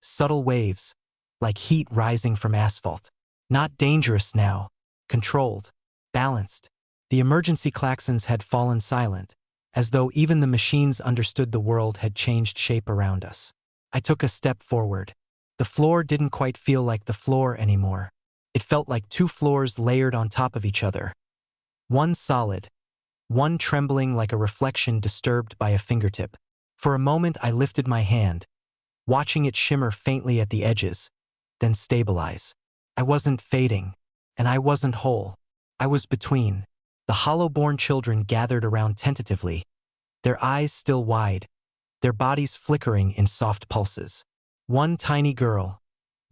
subtle waves, like heat rising from asphalt. Not dangerous now, controlled, balanced. The emergency klaxons had fallen silent, as though even the machines understood the world had changed shape around us. I took a step forward. The floor didn't quite feel like the floor anymore. It felt like two floors layered on top of each other. One solid, one trembling like a reflection disturbed by a fingertip. For a moment I lifted my hand, watching it shimmer faintly at the edges, then stabilize. I wasn't fading, and I wasn't whole. I was between. The hollow-born children gathered around tentatively, their eyes still wide, their bodies flickering in soft pulses. One tiny girl,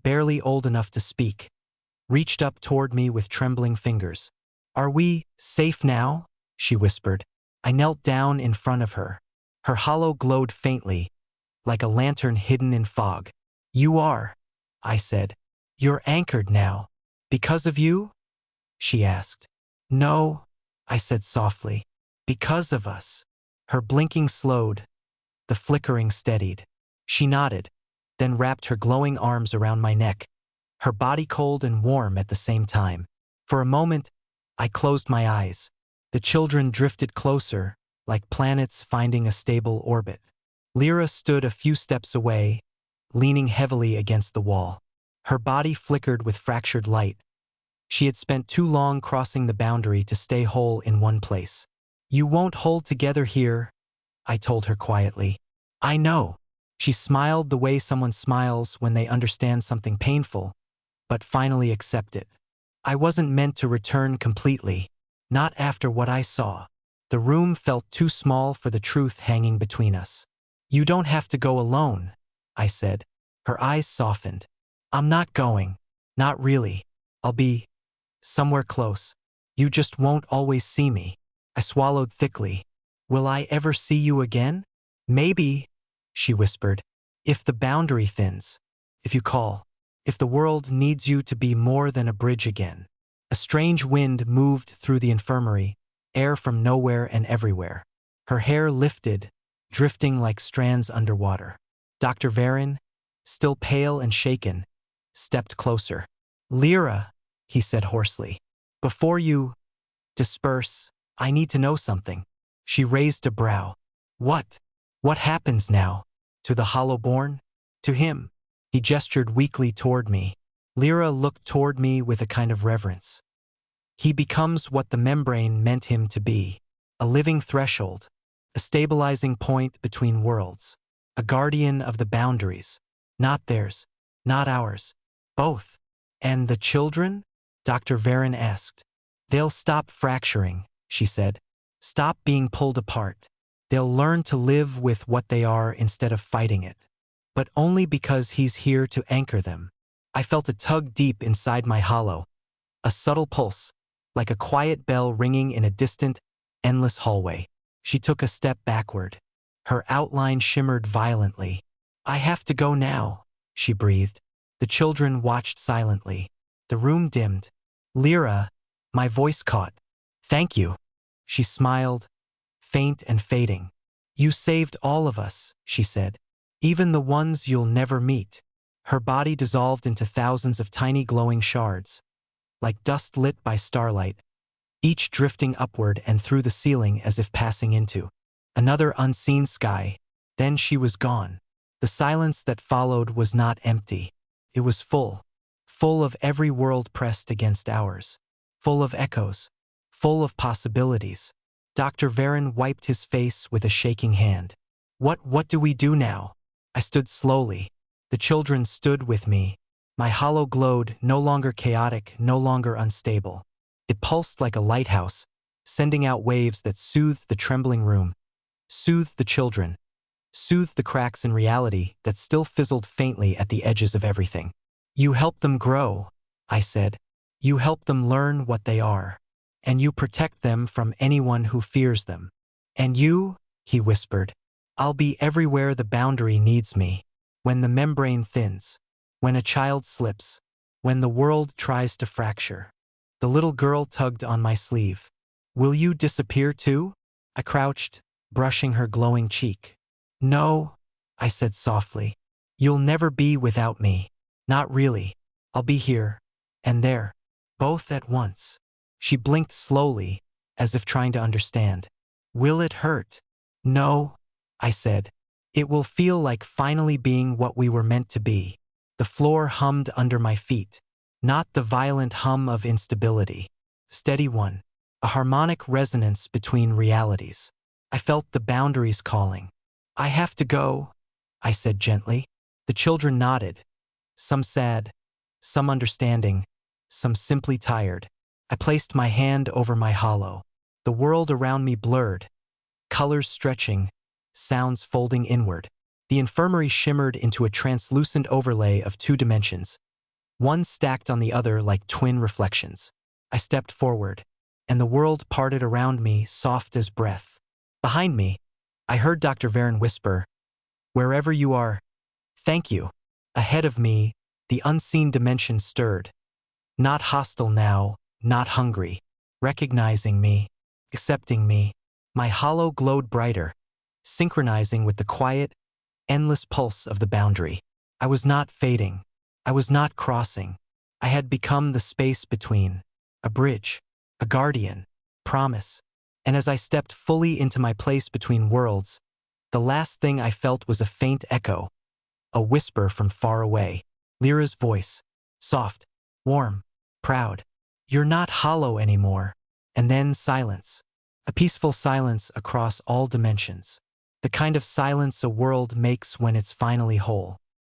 barely old enough to speak, reached up toward me with trembling fingers. Are we safe now? She whispered. I knelt down in front of her. Her hollow glowed faintly, like a lantern hidden in fog. You are, I said. You're anchored now. Because of you? She asked. No, I said softly. Because of us. Her blinking slowed, The flickering steadied. She nodded, then wrapped her glowing arms around my neck, her body cold and warm at the same time. For a moment, I closed my eyes. The children drifted closer, like planets finding a stable orbit. Lyra stood a few steps away, leaning heavily against the wall. Her body flickered with fractured light. She had spent too long crossing the boundary to stay whole in one place. "You won't hold together here," I told her quietly. "I know." She smiled the way someone smiles when they understand something painful, but finally accept it. I wasn't meant to return completely, not after what I saw. The room felt too small for the truth hanging between us. "You don't have to go alone," I said. Her eyes softened. "I'm not going. Not really. I'll be somewhere close. You just won't always see me." I swallowed thickly. "Will I ever see you again?" "Maybe," she whispered. "If the boundary thins. If you call. If the world needs you to be more than a bridge again." A strange wind moved through the infirmary, air from nowhere and everywhere. Her hair lifted, drifting like strands underwater. Dr. Varin, still pale and shaken, stepped closer. "Lyra," he said hoarsely, "before you disperse, I need to know something." She raised a brow. "What? What happens now? To the Hollowborn? To him?" He gestured weakly toward me. Lyra looked toward me with a kind of reverence. "He becomes what the membrane meant him to be. A living threshold. A stabilizing point between worlds. A guardian of the boundaries. Not theirs. Not ours. Both." "And the children?" Dr. Varin asked. "They'll stop fracturing," she said. "Stop being pulled apart. They'll learn to live with what they are instead of fighting it. But only because he's here to anchor them." I felt a tug deep inside my hollow. A subtle pulse, like a quiet bell ringing in a distant, endless hallway. She took a step backward. Her outline shimmered violently. "I have to go now," she breathed. The children watched silently. The room dimmed. "Lyra," my voice caught. "Thank you." She smiled, faint and fading. "You saved all of us," she said. "Even the ones you'll never meet." Her body dissolved into thousands of tiny glowing shards, like dust lit by starlight, each drifting upward and through the ceiling as if passing into another unseen sky. Then she was gone. The silence that followed was not empty. It was full. Full of every world pressed against ours. Full of echoes. Full of possibilities. Dr. Varin wiped his face with a shaking hand. What do we do now?" I stood slowly. The children stood with me. My hollow glowed, no longer chaotic, no longer unstable. It pulsed like a lighthouse, sending out waves that soothed the trembling room, soothed the children, soothed the cracks in reality that still fizzled faintly at the edges of everything. "You help them grow," I said. "You help them learn what they are. And you protect them from anyone who fears them. And you," he whispered, "I'll be everywhere the boundary needs me. When the membrane thins. When a child slips. When the world tries to fracture." The little girl tugged on my sleeve. "Will you disappear too?" I crouched, brushing her glowing cheek. "No," I said softly. "You'll never be without me. Not really. I'll be here. And there. Both at once." She blinked slowly, as if trying to understand. "Will it hurt?" "No," I said. "It will feel like finally being what we were meant to be." The floor hummed under my feet. Not the violent hum of instability. Steady one. A harmonic resonance between realities. I felt the boundaries calling. "I have to go," I said gently. The children nodded. Some sad, some understanding, some simply tired. I placed my hand over my hollow. The world around me blurred. Colors stretching, sounds folding inward. The infirmary shimmered into a translucent overlay of two dimensions, one stacked on the other like twin reflections. I stepped forward, and the world parted around me, soft as breath. Behind me, I heard Dr. Varin whisper, "Wherever you are, thank you." Ahead of me, the unseen dimension stirred. Not hostile now, not hungry. Recognizing me, accepting me. My hollow glowed brighter. synchronizing with the quiet, endless pulse of the boundary. I was not fading. I was not crossing. I had become the space between, a bridge, a guardian, promise. And as I stepped fully into my place between worlds, the last thing I felt was a faint echo, a whisper from far away. Lyra's voice, soft, warm, proud. "You're not hollow anymore." And then silence. A peaceful silence across all dimensions. The kind of silence a world makes when it's finally whole.